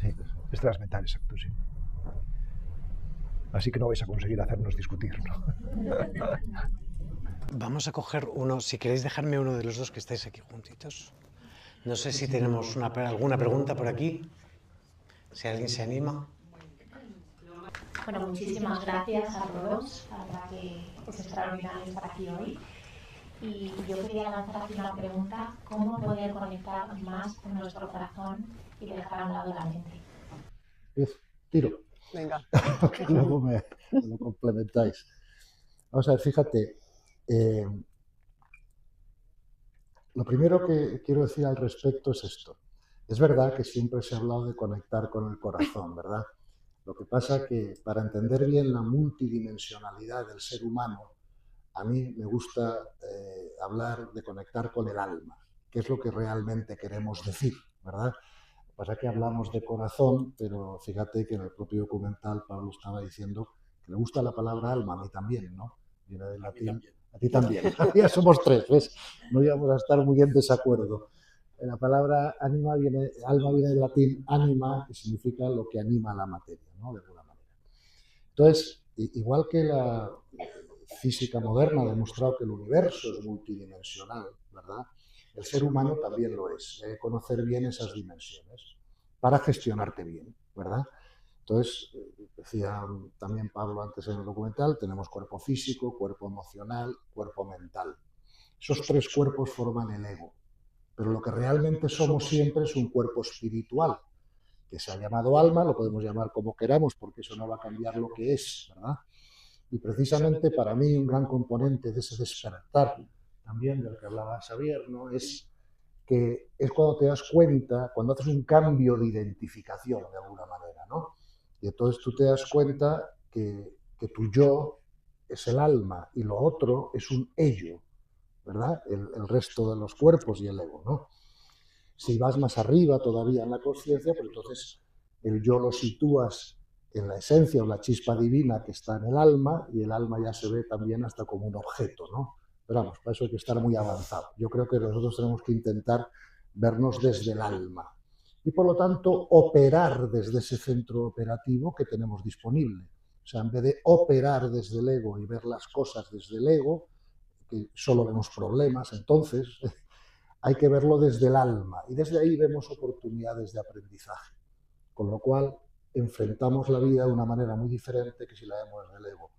Sí, es transmental, exacto, sí. Así que no vais a conseguir hacernos discutir, ¿no?
Vamos a coger uno, si queréis dejarme uno de los dos que estáis aquí juntitos. No sé si tenemos alguna pregunta por aquí, si alguien se anima.
Bueno, muchísimas gracias a todos, la verdad que es extraordinario estar aquí hoy. Y yo quería lanzar aquí una pregunta: ¿cómo poder conectar más con nuestro corazón y dejar a un lado la mente?
Tiro.
Venga.
Luego me lo complementáis. Vamos a ver, fíjate, lo primero que quiero decir al respecto es esto. Es verdad que siempre se ha hablado de conectar con el corazón, ¿verdad? Lo que pasa que para entender bien la multidimensionalidad del ser humano, a mí me gusta hablar de conectar con el alma, que es lo que realmente queremos decir, ¿verdad? Lo que pasa es que hablamos de corazón, pero fíjate que en el propio documental Pablo estaba diciendo que le gusta la palabra alma, a mí también, ¿no? Viene del latín. A ti también. Ya somos tres, ¿ves? No íbamos a estar muy en desacuerdo. La palabra alma viene del latín anima, que significa lo que anima la materia, ¿no? De alguna manera. Entonces, igual que la física moderna ha demostrado que el universo es multidimensional, ¿verdad? El ser humano también lo es. Hay que conocer bien esas dimensiones para gestionarte bien, ¿verdad? Entonces, decía también Pablo antes en el documental, tenemos cuerpo físico, cuerpo emocional, cuerpo mental. Esos tres cuerpos forman el ego, pero lo que realmente somos siempre es un cuerpo espiritual, que se ha llamado alma, lo podemos llamar como queramos, porque eso no va a cambiar lo que es, ¿verdad? Y precisamente para mí un gran componente de ese despertar, también del que hablaba Xavier, ¿no? Es que es cuando te das cuenta, cuando haces un cambio de identificación de alguna manera, ¿no? Y entonces tú te das cuenta que tu yo es el alma y lo otro es un ello, ¿verdad? El resto de los cuerpos y el ego, ¿no? Si vas más arriba todavía en la conciencia, pues entonces el yo lo sitúas en la esencia o la chispa divina que está en el alma, y el alma ya se ve también hasta como un objeto, ¿no? Pero vamos, para eso hay que estar muy avanzado. Yo creo que nosotros tenemos que intentar vernos desde el alma y, por lo tanto, operar desde ese centro operativo que tenemos disponible. O sea, en vez de operar desde el ego y ver las cosas desde el ego, que solo vemos problemas, entonces hay que verlo desde el alma, y desde ahí vemos oportunidades de aprendizaje. Con lo cual, enfrentamos la vida de una manera muy diferente que si la vemos desde el ego.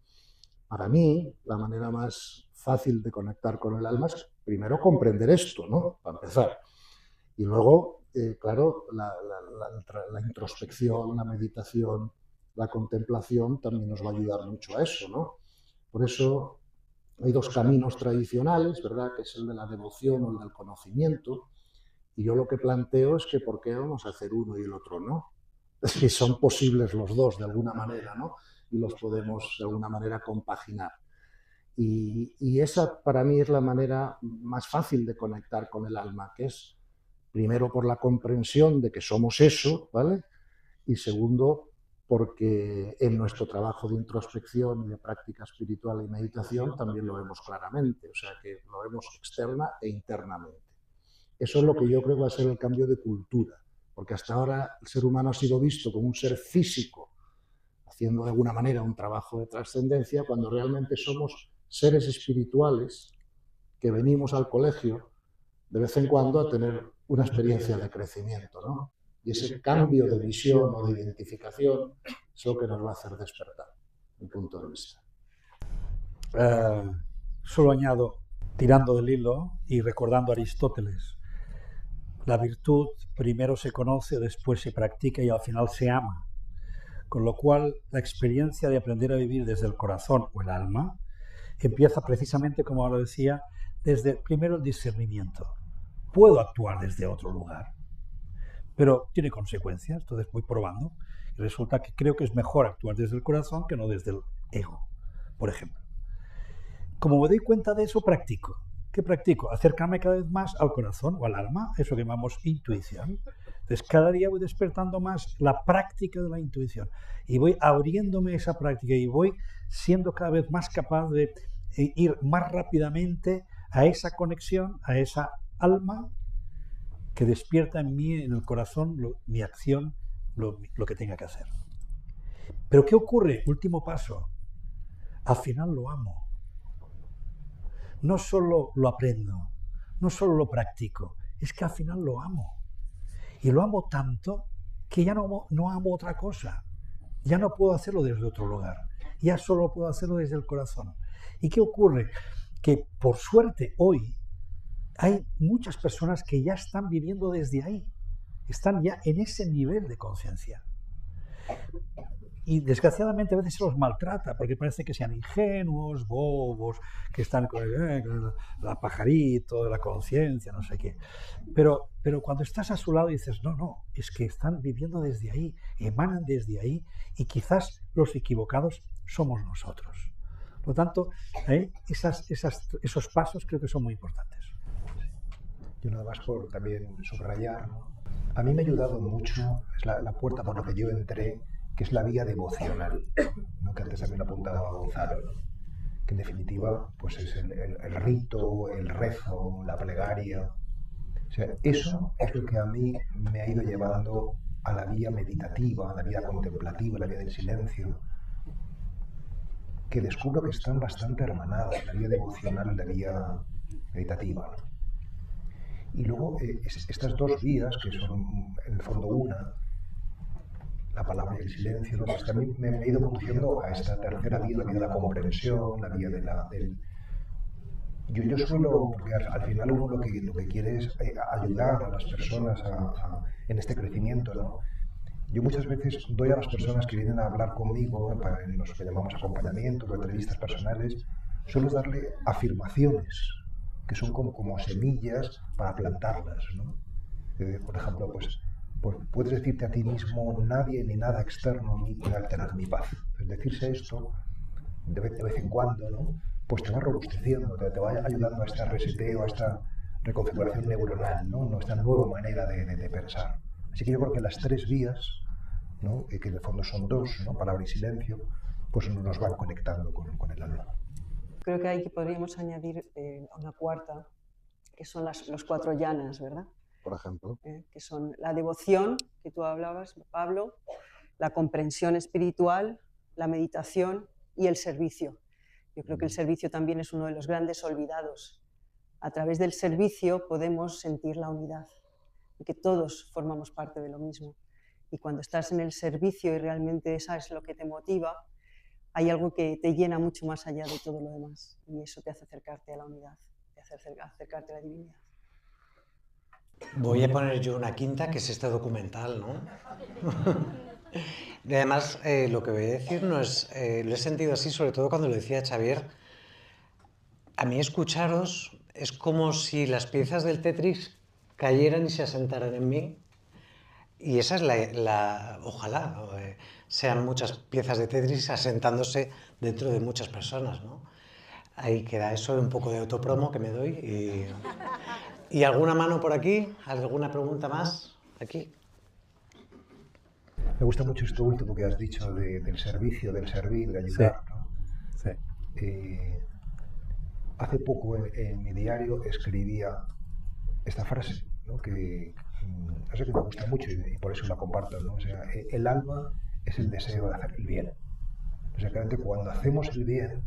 Para mí, la manera más fácil de conectar con el alma es primero comprender esto, ¿no? Para empezar. Y luego, claro, la introspección, la meditación, la contemplación también nos va a ayudar mucho a eso, ¿no? Por eso hay dos caminos tradicionales, ¿verdad? Que es el de la devoción o el del conocimiento. Y yo lo que planteo es que ¿por qué vamos a hacer uno y el otro no? Es que son posibles los dos de alguna manera, ¿no? Y los podemos de alguna manera compaginar. Y esa para mí es la manera más fácil de conectar con el alma, que es primero por la comprensión de que somos eso, ¿vale? Y segundo, porque en nuestro trabajo de introspección y de práctica espiritual y meditación también lo vemos claramente, o sea que lo vemos externa e internamente. Eso es lo que yo creo que va a ser el cambio de cultura, porque hasta ahora el ser humano ha sido visto como un ser físico, haciendo de alguna manera un trabajo de trascendencia, cuando realmente somos seres espirituales que venimos al colegio de vez en cuando a tener una experiencia de crecimiento, ¿no? Y ese cambio de visión o de identificación es lo que nos va a hacer despertar, mi punto de vista.
Solo añado, tirando del hilo y recordando a Aristóteles, la virtud primero se conoce, después se practica y al final se ama. Con lo cual, la experiencia de aprender a vivir desde el corazón o el alma empieza precisamente, como ahora decía, desde primero el discernimiento. Puedo actuar desde otro lugar, pero tiene consecuencias, entonces voy probando y resulta que creo que es mejor actuar desde el corazón que no desde el ego. por ejemplo. Como me doy cuenta de eso, practico. ¿Qué practico? Acercarme cada vez más al corazón o al alma, eso que llamamos intuición. Entonces, cada día voy despertando más la práctica de la intuición y voy abriéndome esa práctica y voy siendo cada vez más capaz de ir más rápidamente a esa conexión, a esa alma que despierta en mí, en el corazón, mi acción, lo que tenga que hacer. Pero ¿qué ocurre? Último paso. Al final lo amo. No solo lo aprendo, no solo lo practico, es que al final lo amo. Y lo amo tanto que ya no amo otra cosa. Ya no puedo hacerlo desde otro lugar. Ya solo puedo hacerlo desde el corazón. ¿Y qué ocurre? Que por suerte hoy hay muchas personas que ya están viviendo desde ahí. Están ya en ese nivel de conciencia. Y desgraciadamente a veces se los maltrata porque parece que sean ingenuos, bobos, que están con la pajarito de la conciencia, no sé qué. Pero cuando estás a su lado dices, no, es que están viviendo desde ahí, emanan desde ahí y quizás los equivocados somos nosotros. Por lo tanto, esos pasos creo que son muy importantes.
Yo nada más por también subrayar, ¿no? A mí me ha ayudado mucho, es la puerta por la que yo entré, que es la vía devocional, ¿no? Que antes también lo apuntaba Gonzalo, ¿no? Que en definitiva pues es el rito, el rezo, la plegaria. O sea, eso es lo que a mí me ha ido llevando a la vía meditativa, a la vía contemplativa, a la vía del silencio, que descubro que están bastante hermanadas, la vía devocional y la vía meditativa, ¿no? Y luego estas dos vías, que son en el fondo una, la palabra y el silencio, ¿no? Pues también me he ido conduciendo a esta tercera vía, la vía de la comprensión, la vía del... Yo suelo, porque al final uno lo que quiere es ayudar a las personas en este crecimiento, ¿no? Yo muchas veces doy a las personas que vienen a hablar conmigo, en los que llamamos acompañamientos o entrevistas personales, suelo darle afirmaciones, que son como semillas para plantarlas, ¿no? Por ejemplo, pues puedes decirte a ti mismo, nadie ni nada externo a mí puede alterar mi paz. Pues decirse esto de vez en cuando, ¿no? Pues te va robusteciendo, te va ayudando a este reseteo, a esta reconfiguración neuronal, ¿no? Esta nueva manera de pensar. Así que yo creo que las tres vías, ¿no? Que en el fondo son dos, ¿no? Palabra y silencio, pues nos van conectando con el alma.
Creo que ahí podríamos añadir una cuarta, que son los cuatro yanas, ¿verdad?
Por ejemplo.
Que son la devoción, que tú hablabas, Pablo, la comprensión espiritual, la meditación y el servicio. Yo creo que el servicio también es uno de los grandes olvidados. A través del servicio podemos sentir la unidad, y que todos formamos parte de lo mismo. Y cuando estás en el servicio y realmente eso es lo que te motiva, hay algo que te llena mucho más allá de todo lo demás. Y eso te hace acercarte a la unidad, te hace acercarte a la divinidad.
Voy a poner yo una quinta, que es este documental, ¿no? Y además, lo que voy a decir no es... lo he sentido así, sobre todo cuando lo decía Xavier. A mí escucharos es como si las piezas del Tetris cayeran y se asentaran en mí. Y esa es ojalá sean muchas piezas de Tetris asentándose dentro de muchas personas, ¿no? Ahí queda eso, un poco de autopromo que me doy. ¿Y alguna mano por aquí? ¿Alguna pregunta más? Aquí.
Me gusta mucho esto último que has dicho del servicio, del servir, de ayudar, ¿no?
Sí.
Hace poco en mi diario escribía esta frase, ¿no? Que me gusta mucho y por eso la comparto, ¿no? O sea, el alma es el deseo de hacer el bien. O sea, realmente cuando hacemos el bien,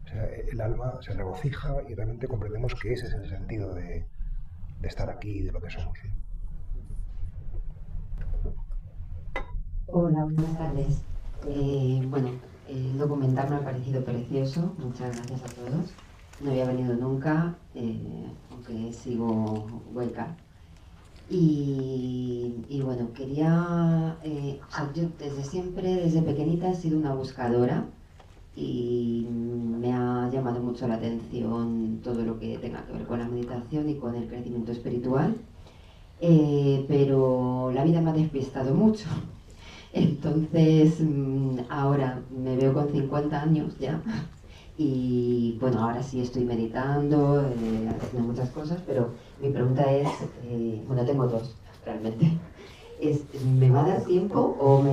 o sea, el alma se regocija y realmente comprendemos que ese es el sentido de estar aquí y de lo que somos, ¿sí?
Hola, buenas tardes. Bueno, el documental me ha parecido precioso, muchas gracias a todos. No había venido nunca, aunque sigo hueca. Y bueno, quería... yo desde siempre, desde pequeñita, he sido una buscadora y me ha llamado mucho la atención todo lo que tenga que ver con la meditación y con el crecimiento espiritual, pero la vida me ha despistado mucho. Entonces, ahora me veo con 50 años ya y bueno, ahora sí estoy meditando, haciendo muchas cosas, pero mi pregunta es, bueno, tengo dos realmente. ¿Me va a dar tiempo o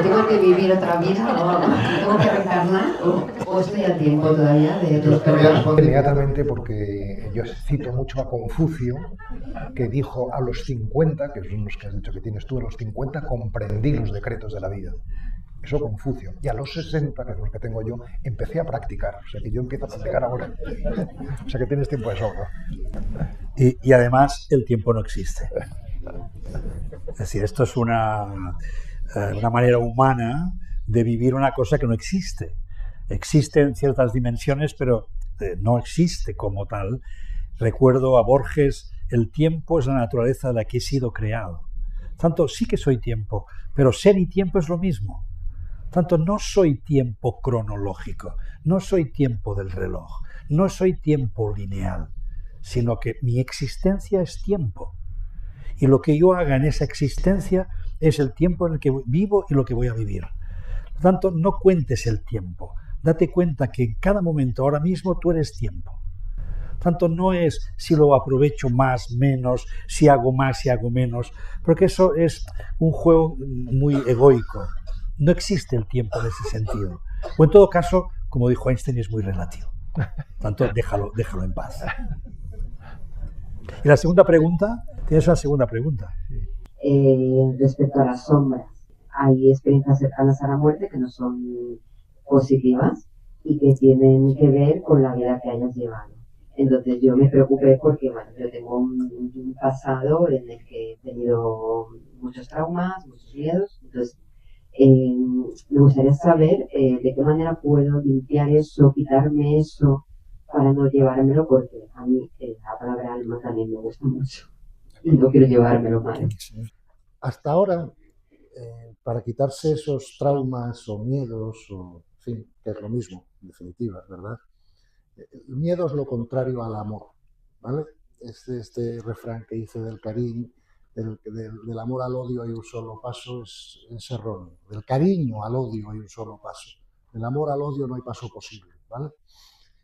tengo que vivir otra vida o tengo que reencarnar o estoy a tiempo todavía de
Yo te voy a responder inmediatamente porque yo cito mucho a Confucio, que dijo a los 50, que son los que has dicho que tienes tú, a los 50 comprendí los decretos de la vida. Eso Confucio. Y a los 60, que es lo que tengo yo, empecé a practicar. O sea que yo empiezo a practicar ahora. O sea que tienes tiempo de sobra.
Y además el tiempo no existe. Es decir, esto es una manera humana de vivir una cosa que no existe. Existe en ciertas dimensiones, pero no existe como tal. Recuerdo a Borges, el tiempo es la naturaleza de la que he sido creado. Tanto sí que soy tiempo, pero ser y tiempo es lo mismo. Tanto no soy tiempo cronológico, no soy tiempo del reloj, no soy tiempo lineal, sino que mi existencia es tiempo. Y lo que yo haga en esa existencia es el tiempo en el que vivo y lo que voy a vivir. Por tanto, no cuentes el tiempo. Date cuenta que en cada momento, ahora mismo, tú eres tiempo. Por tanto, no es si lo aprovecho más, menos, si hago más, si hago menos, porque eso es un juego muy egoico. No existe el tiempo en ese sentido. O en todo caso, como dijo Einstein, es muy relativo. Por tanto, déjalo en paz. ¿Y la segunda pregunta? ¿Tienes una segunda pregunta?
Respecto a las sombras, hay experiencias cercanas a la muerte que no son positivas y que tienen que ver con la vida que hayas llevado. Entonces yo me preocupé porque, bueno, yo tengo un pasado en el que he tenido muchos traumas, muchos miedos. Entonces me gustaría saber de qué manera puedo limpiar eso, quitarme eso, para no llevármelo, porque a mí la palabra alma también me gusta mucho y no quiero llevármelo mal.
Hasta ahora, para quitarse esos traumas o miedos, o, en fin, que es lo mismo, en definitiva, ¿verdad? El miedo es lo contrario al amor, ¿vale? Este refrán que hice del cariño, del amor al odio hay un solo paso, es erróneo. Del cariño al odio hay un solo paso. Del amor al odio no hay paso posible, ¿vale?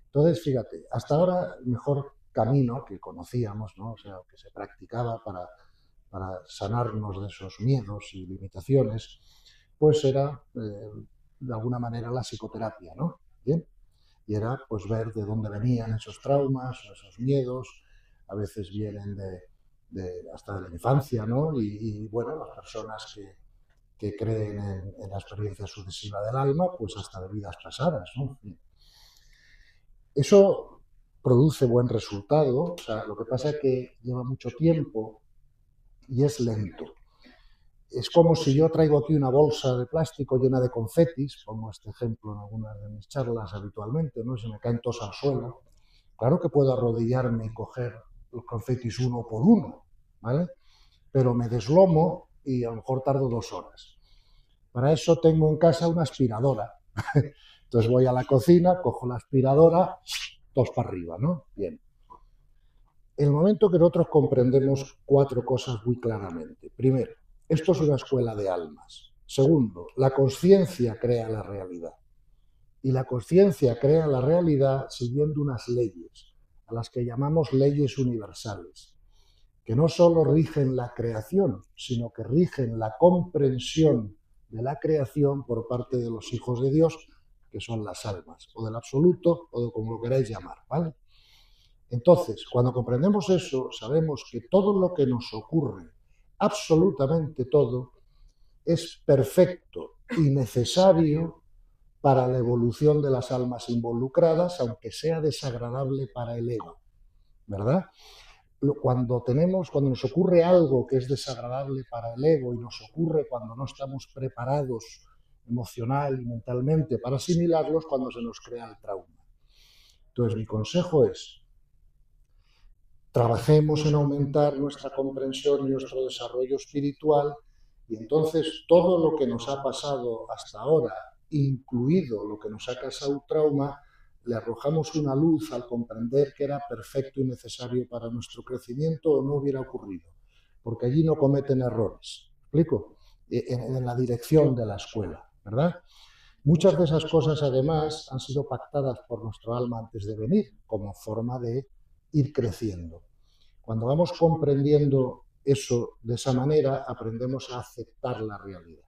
Entonces, fíjate, hasta ahora el mejor camino que conocíamos, ¿no? O sea, que se practicaba para sanarnos de esos miedos y limitaciones, pues era, de alguna manera, la psicoterapia, ¿no? Bien. Y era, pues, ver de dónde venían esos traumas, esos miedos, a veces vienen hasta de la infancia, ¿no? Y bueno, las personas que creen en la experiencia sucesiva del alma, pues hasta de vidas pasadas, ¿no? Eso produce buen resultado, o sea, lo que pasa es que lleva mucho tiempo y es lento. Es como si yo traigo aquí una bolsa de plástico llena de confetis, pongo este ejemplo en algunas de mis charlas habitualmente, ¿no? Se me caen todos al suelo. Claro que puedo arrodillarme y coger los confetis uno por uno, ¿vale? Pero me deslomo y a lo mejor tardo 2 horas. Para eso tengo en casa una aspiradora. Entonces voy a la cocina, cojo la aspiradora, todos para arriba, ¿no? Bien. El momento que nosotros comprendemos 4 cosas muy claramente. Primero, esto es una escuela de almas. Segundo, la conciencia crea la realidad. Y la conciencia crea la realidad siguiendo unas leyes, a las que llamamos leyes universales, que no solo rigen la creación, sino que rigen la comprensión de la creación por parte de los hijos de Dios, que son las almas, o del absoluto, o de como lo queráis llamar, ¿vale? Entonces, cuando comprendemos eso, sabemos que todo lo que nos ocurre, absolutamente todo, es perfecto y necesario para la evolución de las almas involucradas, aunque sea desagradable para el ego, ¿verdad? Cuando nos ocurre algo que es desagradable para el ego y nos ocurre cuando no estamos preparados emocional y mentalmente para asimilarlos, cuando se nos crea el trauma. Entonces, mi consejo es: trabajemos en aumentar nuestra comprensión y nuestro desarrollo espiritual, y entonces todo lo que nos ha pasado hasta ahora, incluido lo que nos ha causado trauma, le arrojamos una luz al comprender que era perfecto y necesario para nuestro crecimiento o no hubiera ocurrido, porque allí no cometen errores. ¿Me explico? en la dirección de la escuela, ¿verdad? Muchas de esas cosas, además, han sido pactadas por nuestro alma antes de venir, como forma de ir creciendo. Cuando vamos comprendiendo eso de esa manera, aprendemos a aceptar la realidad.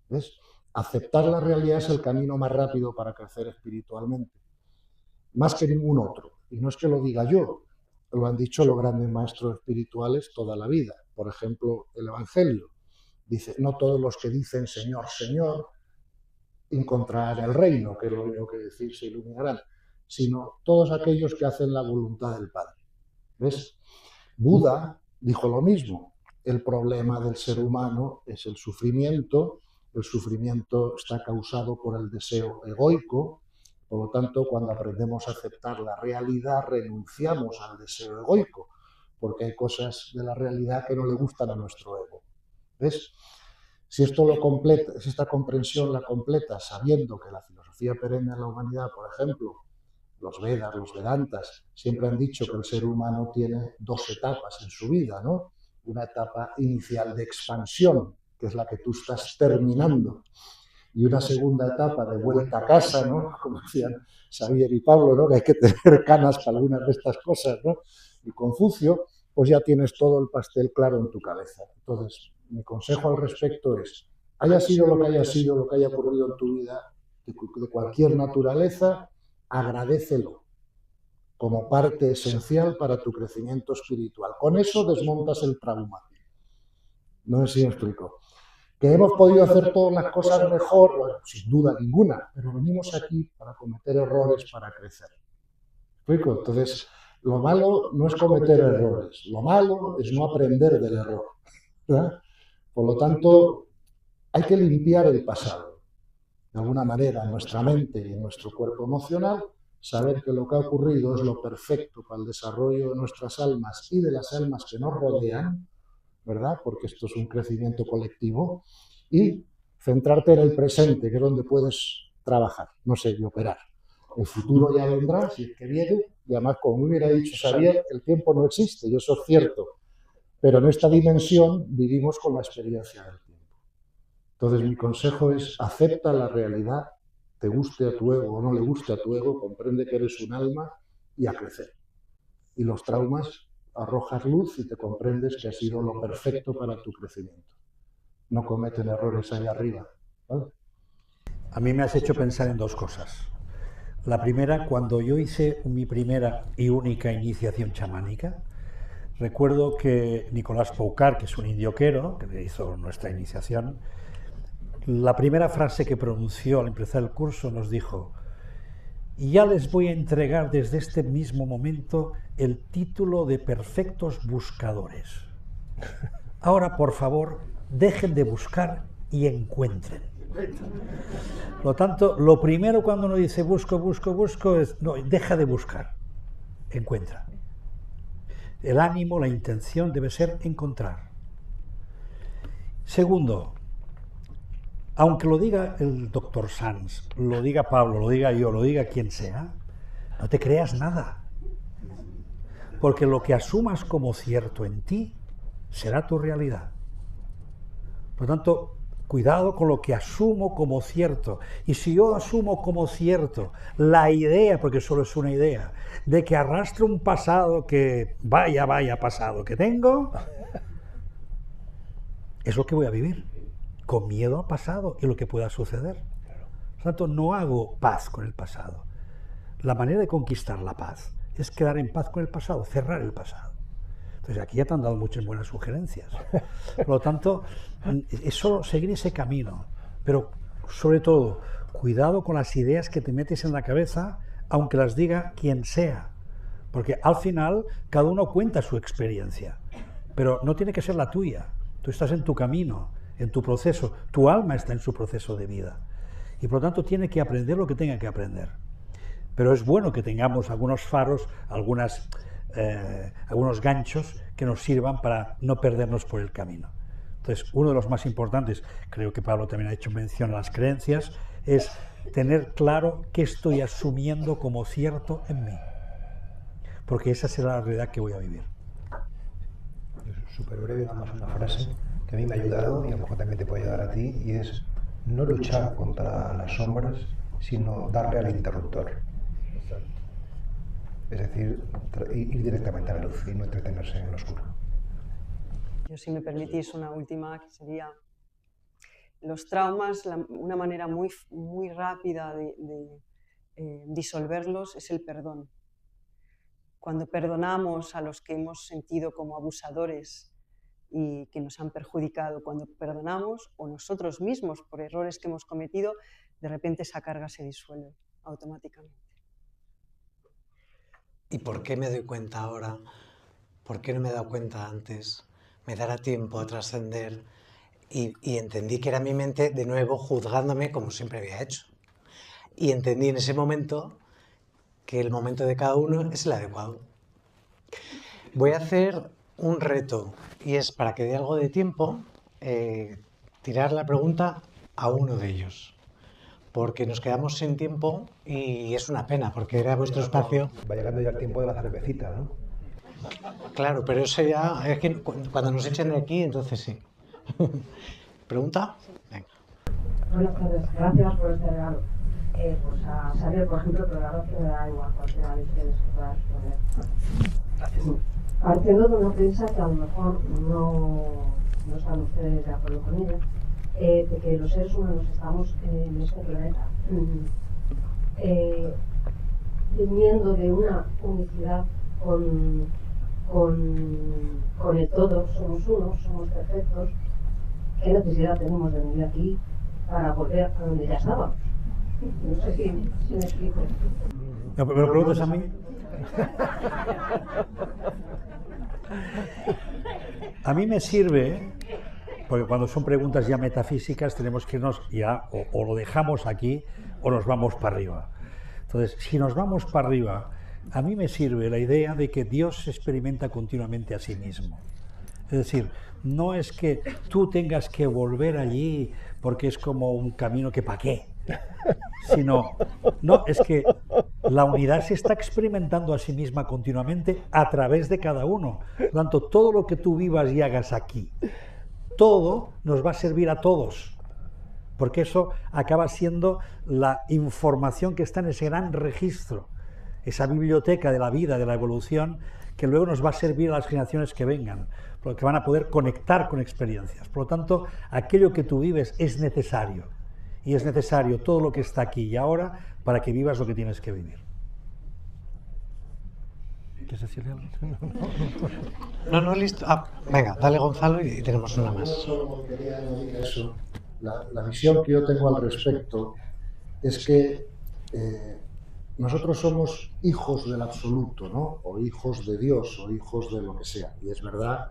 ¿Ves? Aceptar la realidad es el camino más rápido para crecer espiritualmente, más que ningún otro. Y no es que lo diga yo, lo han dicho los grandes maestros espirituales toda la vida. Por ejemplo, el Evangelio dice, no todos los que dicen Señor, Señor, encontrarán el reino, que es lo único que decir, se iluminarán, sino todos aquellos que hacen la voluntad del Padre. ¿Ves? Buda dijo lo mismo. El problema del ser humano es el sufrimiento está causado por el deseo egoico, por lo tanto, cuando aprendemos a aceptar la realidad, renunciamos al deseo egoico, porque hay cosas de la realidad que no le gustan a nuestro ego. ¿Ves? Si esto lo completa, si esta comprensión la completa sabiendo que la filosofía perenne de la humanidad, por ejemplo, los Vedas, los Vedantas, siempre han dicho que el ser humano tiene dos etapas en su vida, ¿no? Una etapa inicial de expansión, que es la que tú estás terminando, y una segunda etapa de vuelta a casa, ¿no? Como decían Xavier y Pablo, ¿no? Que hay que tener canas para algunas de estas cosas, ¿no? Y Confucio, pues ya tienes todo el pastel claro en tu cabeza. Entonces, mi consejo al respecto es, haya sido lo que haya sido, lo que haya ocurrido en tu vida, de cualquier naturaleza, agradécelo como parte esencial para tu crecimiento espiritual. Con eso desmontas el trauma. No sé si me explico. ¿Que hemos podido hacer todas las cosas mejor? Bueno, sin duda ninguna, pero venimos aquí para cometer errores, para crecer. ¿Me explico? Entonces, lo malo no es cometer errores, lo malo es no aprender del error, ¿verdad? Por lo tanto, hay que limpiar el pasado. De alguna manera, en nuestra mente y en nuestro cuerpo emocional, saber que lo que ha ocurrido es lo perfecto para el desarrollo de nuestras almas y de las almas que nos rodean, ¿verdad? Porque esto es un crecimiento colectivo, y centrarte en el presente, que es donde puedes trabajar, no sé, y operar. El futuro ya vendrá, si es que viene, y además, como hubiera dicho Xavier, el tiempo no existe, y eso es cierto, pero en esta dimensión vivimos con la experiencia del tiempo. Entonces, mi consejo es, acepta la realidad, te guste a tu ego o no le guste a tu ego, comprende que eres un alma y a crecer. Y los traumas, arrojas luz y te comprendes que ha sido lo perfecto para tu crecimiento. No cometen errores ahí arriba, ¿vale?
A mí me has hecho pensar en dos cosas. La primera, cuando yo hice mi primera y única iniciación chamánica, recuerdo que Nicolás Poucar, que es un indioquero, que hizo nuestra iniciación, la primera frase que pronunció al empezar el curso nos dijo: y ya les voy a entregar desde este mismo momento el título de perfectos buscadores. Ahora, por favor, dejen de buscar y encuentren. Por lo tanto, lo primero cuando uno dice busco, busco, busco, es no, deja de buscar, encuentra. El ánimo, la intención debe ser encontrar. Segundo, aunque lo diga el doctor Sanz, lo diga Pablo, lo diga yo, lo diga quien sea, no te creas nada. Porque lo que asumas como cierto en ti será tu realidad. Por lo tanto, cuidado con lo que asumo como cierto. Y si yo asumo como cierto la idea, porque solo es una idea, de que arrastro un pasado que vaya pasado que tengo, es lo que voy a vivir, con miedo al pasado y lo que pueda suceder. Por lo tanto, no hago paz con el pasado. La manera de conquistar la paz es quedar en paz con el pasado, cerrar el pasado. Entonces, aquí ya te han dado muchas buenas sugerencias. Por lo tanto, es solo seguir ese camino. Pero, sobre todo, cuidado con las ideas que te metes en la cabeza, aunque las diga quien sea. Porque al final, cada uno cuenta su experiencia. Pero no tiene que ser la tuya. Tú estás en tu camino, en tu proceso. Tu alma está en su proceso de vida. Y, por lo tanto, tiene que aprender lo que tenga que aprender. Pero es bueno que tengamos algunos faros, algunos ganchos que nos sirvan para no perdernos por el camino. Entonces, uno de los más importantes, creo que Pablo también ha hecho mención a las creencias, es tener claro qué estoy asumiendo como cierto en mí. Porque esa será la realidad que voy a vivir.
Súper breve, nada más una frase que a mí me ha ayudado y a lo mejor también te puede ayudar a ti, y es no luchar contra las sombras, sino darle al interruptor. Es decir, ir directamente a la luz y no entretenerse en lo oscuro.
Yo, si me permitís, una última, que sería los traumas, una manera muy rápida de disolverlos es el perdón. Cuando perdonamos a los que hemos sentido como abusadores y que nos han perjudicado, cuando perdonamos, o nosotros mismos por errores que hemos cometido, de repente esa carga se disuelve automáticamente.
¿Y por qué me doy cuenta ahora? ¿Por qué no me he dado cuenta antes? Me dará tiempo a trascender y entendí que era mi mente de nuevo juzgándome como siempre había hecho. Y entendí en ese momento que el momento de cada uno es el adecuado. Voy a hacer un reto y es, para que dé algo de tiempo, tirar la pregunta a uno de ellos. Porque nos quedamos sin tiempo y es una pena, porque era vuestro espacio.
Va llegando ya el tiempo de la cervecita, ¿no?
Claro, pero eso ya es que cuando nos echen de aquí, entonces sí. ¿Pregunta? Venga.
Buenas tardes, gracias por este regalo. Pues a Xavier, por ejemplo, pero la verdad que me da igual cualquiera de ustedes que pueda responder. Gracias. Partiendo de una premisa que a lo mejor no están ustedes de acuerdo con ella, de que los seres humanos estamos en este planeta viniendo de una unicidad con el todo, somos unos, somos perfectos. ¿Qué necesidad tenemos de venir aquí para volver a donde ya estábamos? No sé si me explico.
No, pero preguntas a mí. A mí me sirve, porque cuando son preguntas ya metafísicas tenemos que irnos ya, o lo dejamos aquí o nos vamos para arriba. Entonces, si nos vamos para arriba, a mí me sirve la idea de que Dios se experimenta continuamente a sí mismo. Es decir, no es que tú tengas que volver allí porque es como un camino que ¿para qué? Sino, no, es que la unidad se está experimentando a sí misma continuamente a través de cada uno. Por lo tanto, todo lo que tú vivas y hagas aquí, todo nos va a servir a todos, porque eso acaba siendo la información que está en ese gran registro, esa biblioteca de la vida, de la evolución, que luego nos va a servir a las generaciones que vengan, porque van a poder conectar con experiencias. Por lo tanto, aquello que tú vives es necesario, y es necesario todo lo que está aquí y ahora para que vivas lo que tienes que vivir. ¿Quieres decirle algo?
No, listo. Venga, dale Gonzalo y tenemos una más.
Solo quería añadir eso. La visión que yo tengo al respecto es que nosotros somos hijos del absoluto, ¿no? O hijos de Dios, o hijos de lo que sea. Y es verdad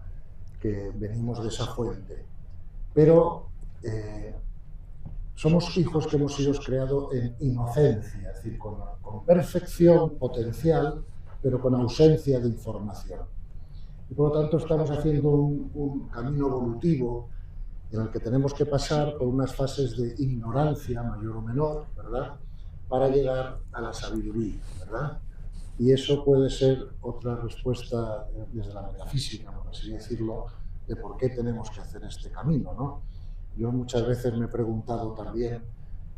que venimos de esa fuente. Pero somos hijos que hemos sido creados en inocencia, es decir, con perfección potencial, pero con ausencia de información. Y por lo tanto estamos haciendo un camino evolutivo en el que tenemos que pasar por unas fases de ignorancia, mayor o menor, ¿verdad?, para llegar a la sabiduría, ¿verdad? Y eso puede ser otra respuesta desde la metafísica, por así decirlo, de por qué tenemos que hacer este camino, ¿no? Yo muchas veces me he preguntado también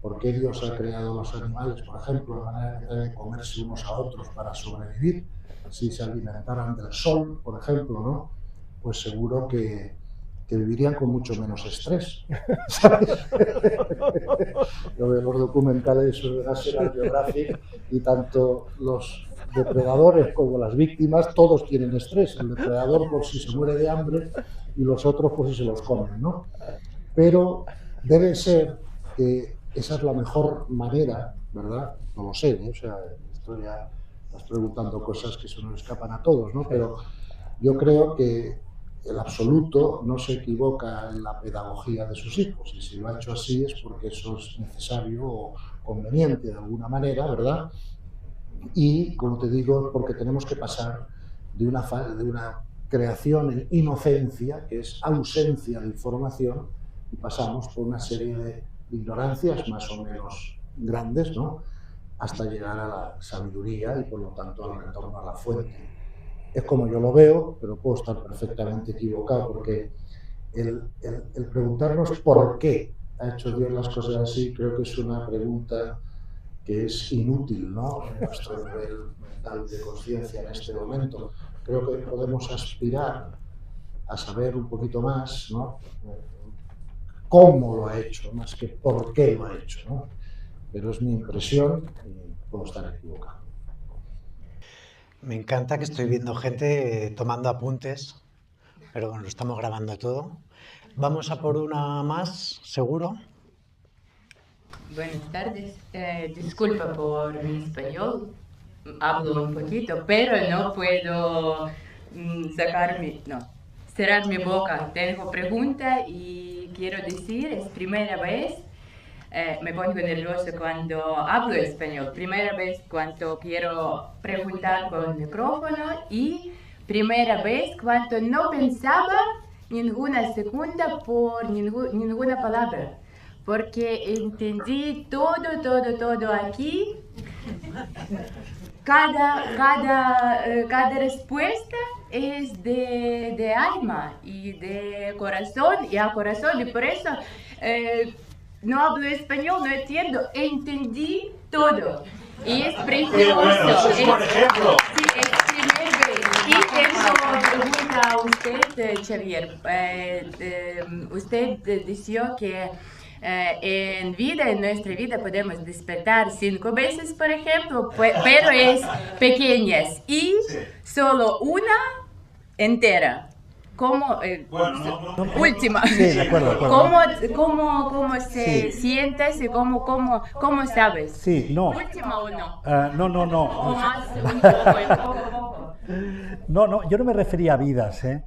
por qué Dios ha creado los animales, por ejemplo, de manera que deben comerse unos a otros para sobrevivir. Si se alimentaran del sol, por ejemplo, ¿no?, pues seguro que vivirían con mucho menos estrés, ¿sabes? Yo veo los documentales de National Geographic y tanto los depredadores como las víctimas, todos tienen estrés. El depredador por si se muere de hambre y los otros por si se los comen, ¿no? Pero debe ser que esa es la mejor manera, ¿verdad? No lo sé, ¿eh? O sea, esto ya estás preguntando cosas que se nos escapan a todos, ¿no? Pero yo creo que el absoluto no se equivoca en la pedagogía de sus hijos, y si lo ha hecho así es porque eso es necesario o conveniente de alguna manera, ¿verdad? Y, como te digo, porque tenemos que pasar de una creación en inocencia, que es ausencia de información, y pasamos por una serie de ignorancias más o menos grandes, ¿no?, hasta llegar a la sabiduría y, por lo tanto, al retorno a la fuente. Es como yo lo veo, pero puedo estar perfectamente equivocado, porque el preguntarnos por qué ha hecho Dios las cosas así, creo que es una pregunta que es inútil, ¿no?, en nuestro nivel mental de conciencia en este momento. Creo que podemos aspirar a saber un poquito más, ¿no?, cómo lo ha hecho, más que por qué lo ha hecho, ¿no? Pero es mi impresión y puedo estar equivocado.
Me encanta que estoy viendo gente tomando apuntes, pero bueno, lo estamos grabando todo. Vamos a por una más, seguro.
Buenas tardes. Disculpa por mi español. Hablo un poquito, pero no puedo cerrar mi boca. Tengo pregunta y quiero decir, es primera vez, me pongo nervioso cuando hablo español. Primera vez cuando quiero preguntar con micrófono y primera vez cuando no pensaba ninguna segunda por ninguna palabra. Porque entendí todo aquí. Cada respuesta es de alma y de corazón y a corazón. Y por eso no hablo español, no entiendo. Entendí todo. Y es precioso.
Por ejemplo.
Sí, es primera vez. Y tengo pregunta a usted, Xavier. Usted decía que en nuestra vida podemos despertar 5 veces, por ejemplo, pero es pequeñas y solo una entera. ¿Cómo? Última.
Sí, de acuerdo.
¿Cómo se sientes y cómo sabes?
Sí, no.
¿Última o no?
No.
O más, un poco.
No, yo no me refería a vidas, ¿eh?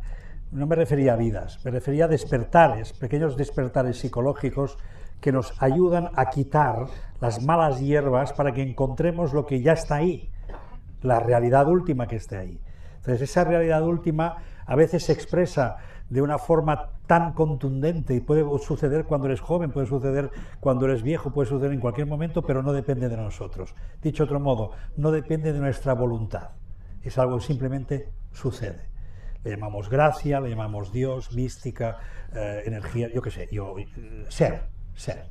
No me refería a vidas, me refería a despertares, pequeños despertares psicológicos que nos ayudan a quitar las malas hierbas para que encontremos lo que ya está ahí, la realidad última que está ahí. Entonces, esa realidad última a veces se expresa de una forma tan contundente y puede suceder cuando eres joven, puede suceder cuando eres viejo, puede suceder en cualquier momento, pero no depende de nosotros. Dicho de otro modo, no depende de nuestra voluntad, es algo que simplemente sucede. Le llamamos gracia, le llamamos Dios, mística, energía, yo qué sé, ser.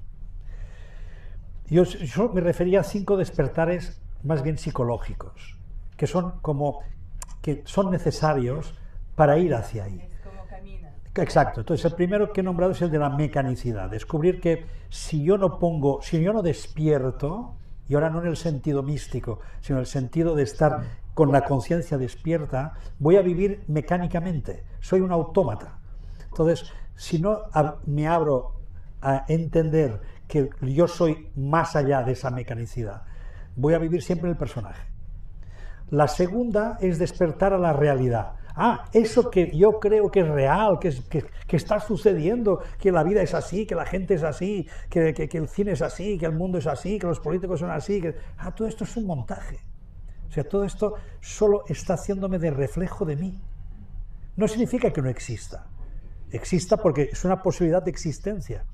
Yo me refería a 5 despertares más bien psicológicos, que son necesarios para ir hacia ahí.
Es como camina.
Exacto. Entonces, el primero que he nombrado es el de la mecanicidad, descubrir que si yo no despierto, y ahora no en el sentido místico, sino en el sentido de estar con la conciencia despierta, voy a vivir mecánicamente, soy un autómata. Entonces, si no me abro a entender que yo soy más allá de esa mecanicidad, voy a vivir siempre en el personaje. La segunda es despertar a la realidad. Eso que yo creo que es real, que está sucediendo, que la vida es así, que la gente es así, que el cine es así, que el mundo es así, que los políticos son así, todo esto es un montaje. O sea, todo esto solo está haciéndome de reflejo de mí. No significa que no exista. Exista porque es una posibilidad de existencia.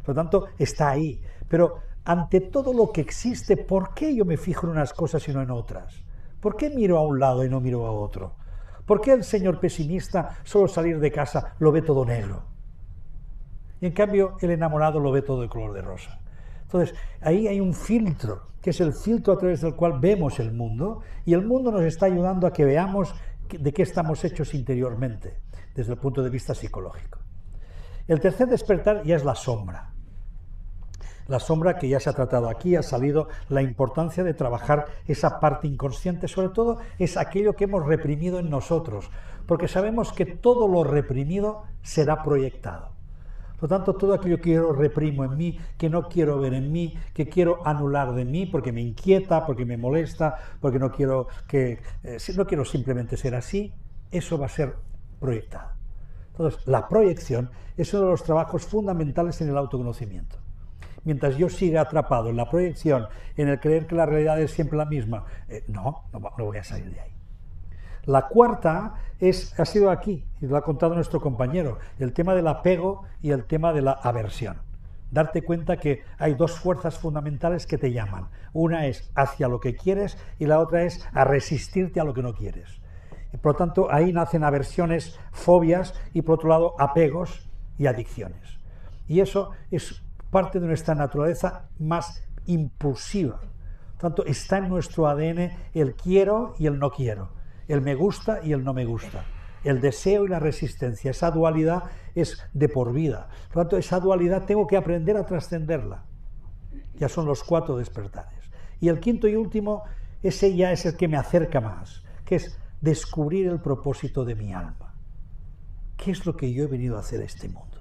Por lo tanto, está ahí. Pero ante todo lo que existe, ¿por qué yo me fijo en unas cosas y no en otras? ¿Por qué miro a un lado y no miro a otro? ¿Por qué el señor pesimista, solo salir de casa, lo ve todo negro? Y en cambio, el enamorado lo ve todo de color de rosa. Entonces, ahí hay un filtro, que es el filtro a través del cual vemos el mundo, y el mundo nos está ayudando a que veamos de qué estamos hechos interiormente, desde el punto de vista psicológico. El tercer despertar ya es la sombra. La sombra que ya se ha tratado aquí, ha salido la importancia de trabajar esa parte inconsciente, sobre todo es aquello que hemos reprimido en nosotros, porque sabemos que todo lo reprimido será proyectado. Por lo tanto, todo aquello que yo reprimo en mí, que no quiero ver en mí, que quiero anular de mí porque me inquieta, porque me molesta, porque no quiero simplemente ser así, eso va a ser proyectado. Entonces, la proyección es uno de los trabajos fundamentales en el autoconocimiento. Mientras yo siga atrapado en la proyección, en el creer que la realidad es siempre la misma, no voy a salir de ahí. La cuarta ha sido aquí, y lo ha contado nuestro compañero, el tema del apego y el tema de la aversión. Darte cuenta que hay 2 fuerzas fundamentales que te llaman. Una es hacia lo que quieres y la otra es a resistirte a lo que no quieres. Y por lo tanto, ahí nacen aversiones, fobias y por otro lado apegos y adicciones. Y eso es parte de nuestra naturaleza más impulsiva. Tanto está en nuestro ADN el quiero y el no quiero, el me gusta y el no me gusta, el deseo y la resistencia. Esa dualidad es de por vida. Por lo tanto, esa dualidad tengo que aprender a trascenderla. Ya son los 4 despertares. Y el quinto y último, ese ya es el que me acerca más, que es descubrir el propósito de mi alma. ¿Qué es lo que yo he venido a hacer a este mundo?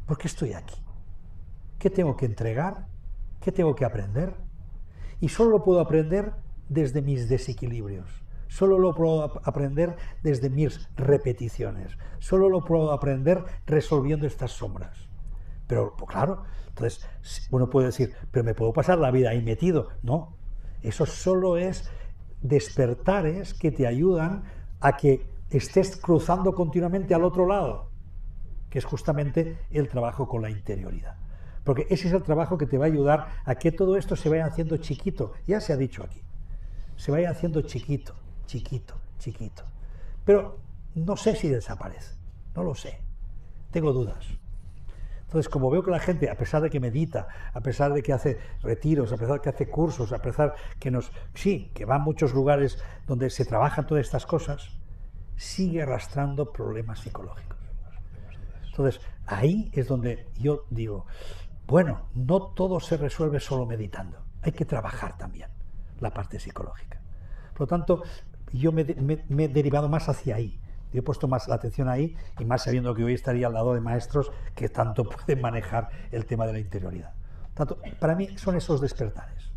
¿Por qué estoy aquí? ¿Qué tengo que entregar? ¿Qué tengo que aprender? Y solo lo puedo aprender desde mis desequilibrios. Solo lo puedo aprender desde mis repeticiones. Solo lo puedo aprender resolviendo estas sombras. Pero, pues claro, entonces uno puede decir, pero me puedo pasar la vida ahí metido. No, eso solo es despertares que te ayudan a que estés cruzando continuamente al otro lado, que es justamente el trabajo con la interioridad. Porque ese es el trabajo que te va a ayudar a que todo esto se vaya haciendo chiquito. Ya se ha dicho aquí. Se vaya haciendo chiquito, chiquito, chiquito. Pero no sé si desaparece. No lo sé. Tengo dudas. Entonces, como veo que la gente, a pesar de que medita, a pesar de que hace retiros, a pesar de que hace cursos, a pesar que va a muchos lugares donde se trabajan todas estas cosas, sigue arrastrando problemas psicológicos. Entonces, ahí es donde yo digo, bueno, no todo se resuelve solo meditando, hay que trabajar también la parte psicológica. Por lo tanto, yo me he derivado más hacia ahí. Yo he puesto más la atención ahí y más sabiendo que hoy estaría al lado de maestros que tanto pueden manejar el tema de la interioridad. Tanto, para mí son esos despertares.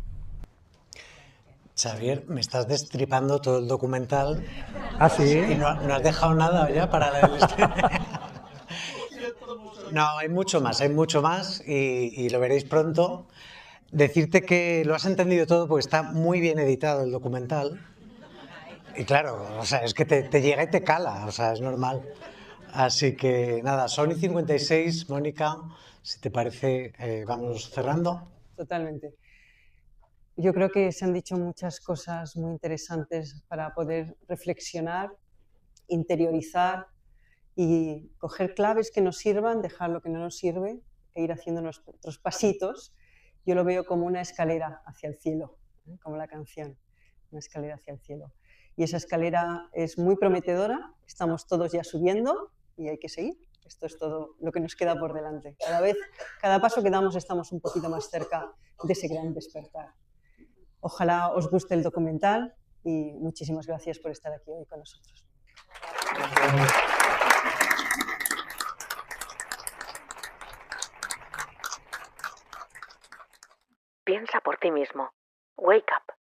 Xavier, me estás destripando todo el documental.
¿Ah, sí?
Y no has dejado nada ya para el... No, hay mucho más y lo veréis pronto. Decirte que lo has entendido todo porque está muy bien editado el documental. Y claro, o sea, es que te llega y te cala, o sea, es normal. Así que nada, son y 56, Mónica, si te parece, vamos cerrando.
Totalmente. Yo creo que se han dicho muchas cosas muy interesantes para poder reflexionar, interiorizar y coger claves que nos sirvan, dejar lo que no nos sirve e ir haciendo nuestros pasitos. Yo lo veo como una escalera hacia el cielo, como la canción, una escalera hacia el cielo. Y esa escalera es muy prometedora, estamos todos ya subiendo y hay que seguir. Esto es todo lo que nos queda por delante. Cada paso que damos estamos un poquito más cerca de ese gran despertar. Ojalá os guste el documental y muchísimas gracias por estar aquí hoy con nosotros.
Piensa por ti mismo. Wake up.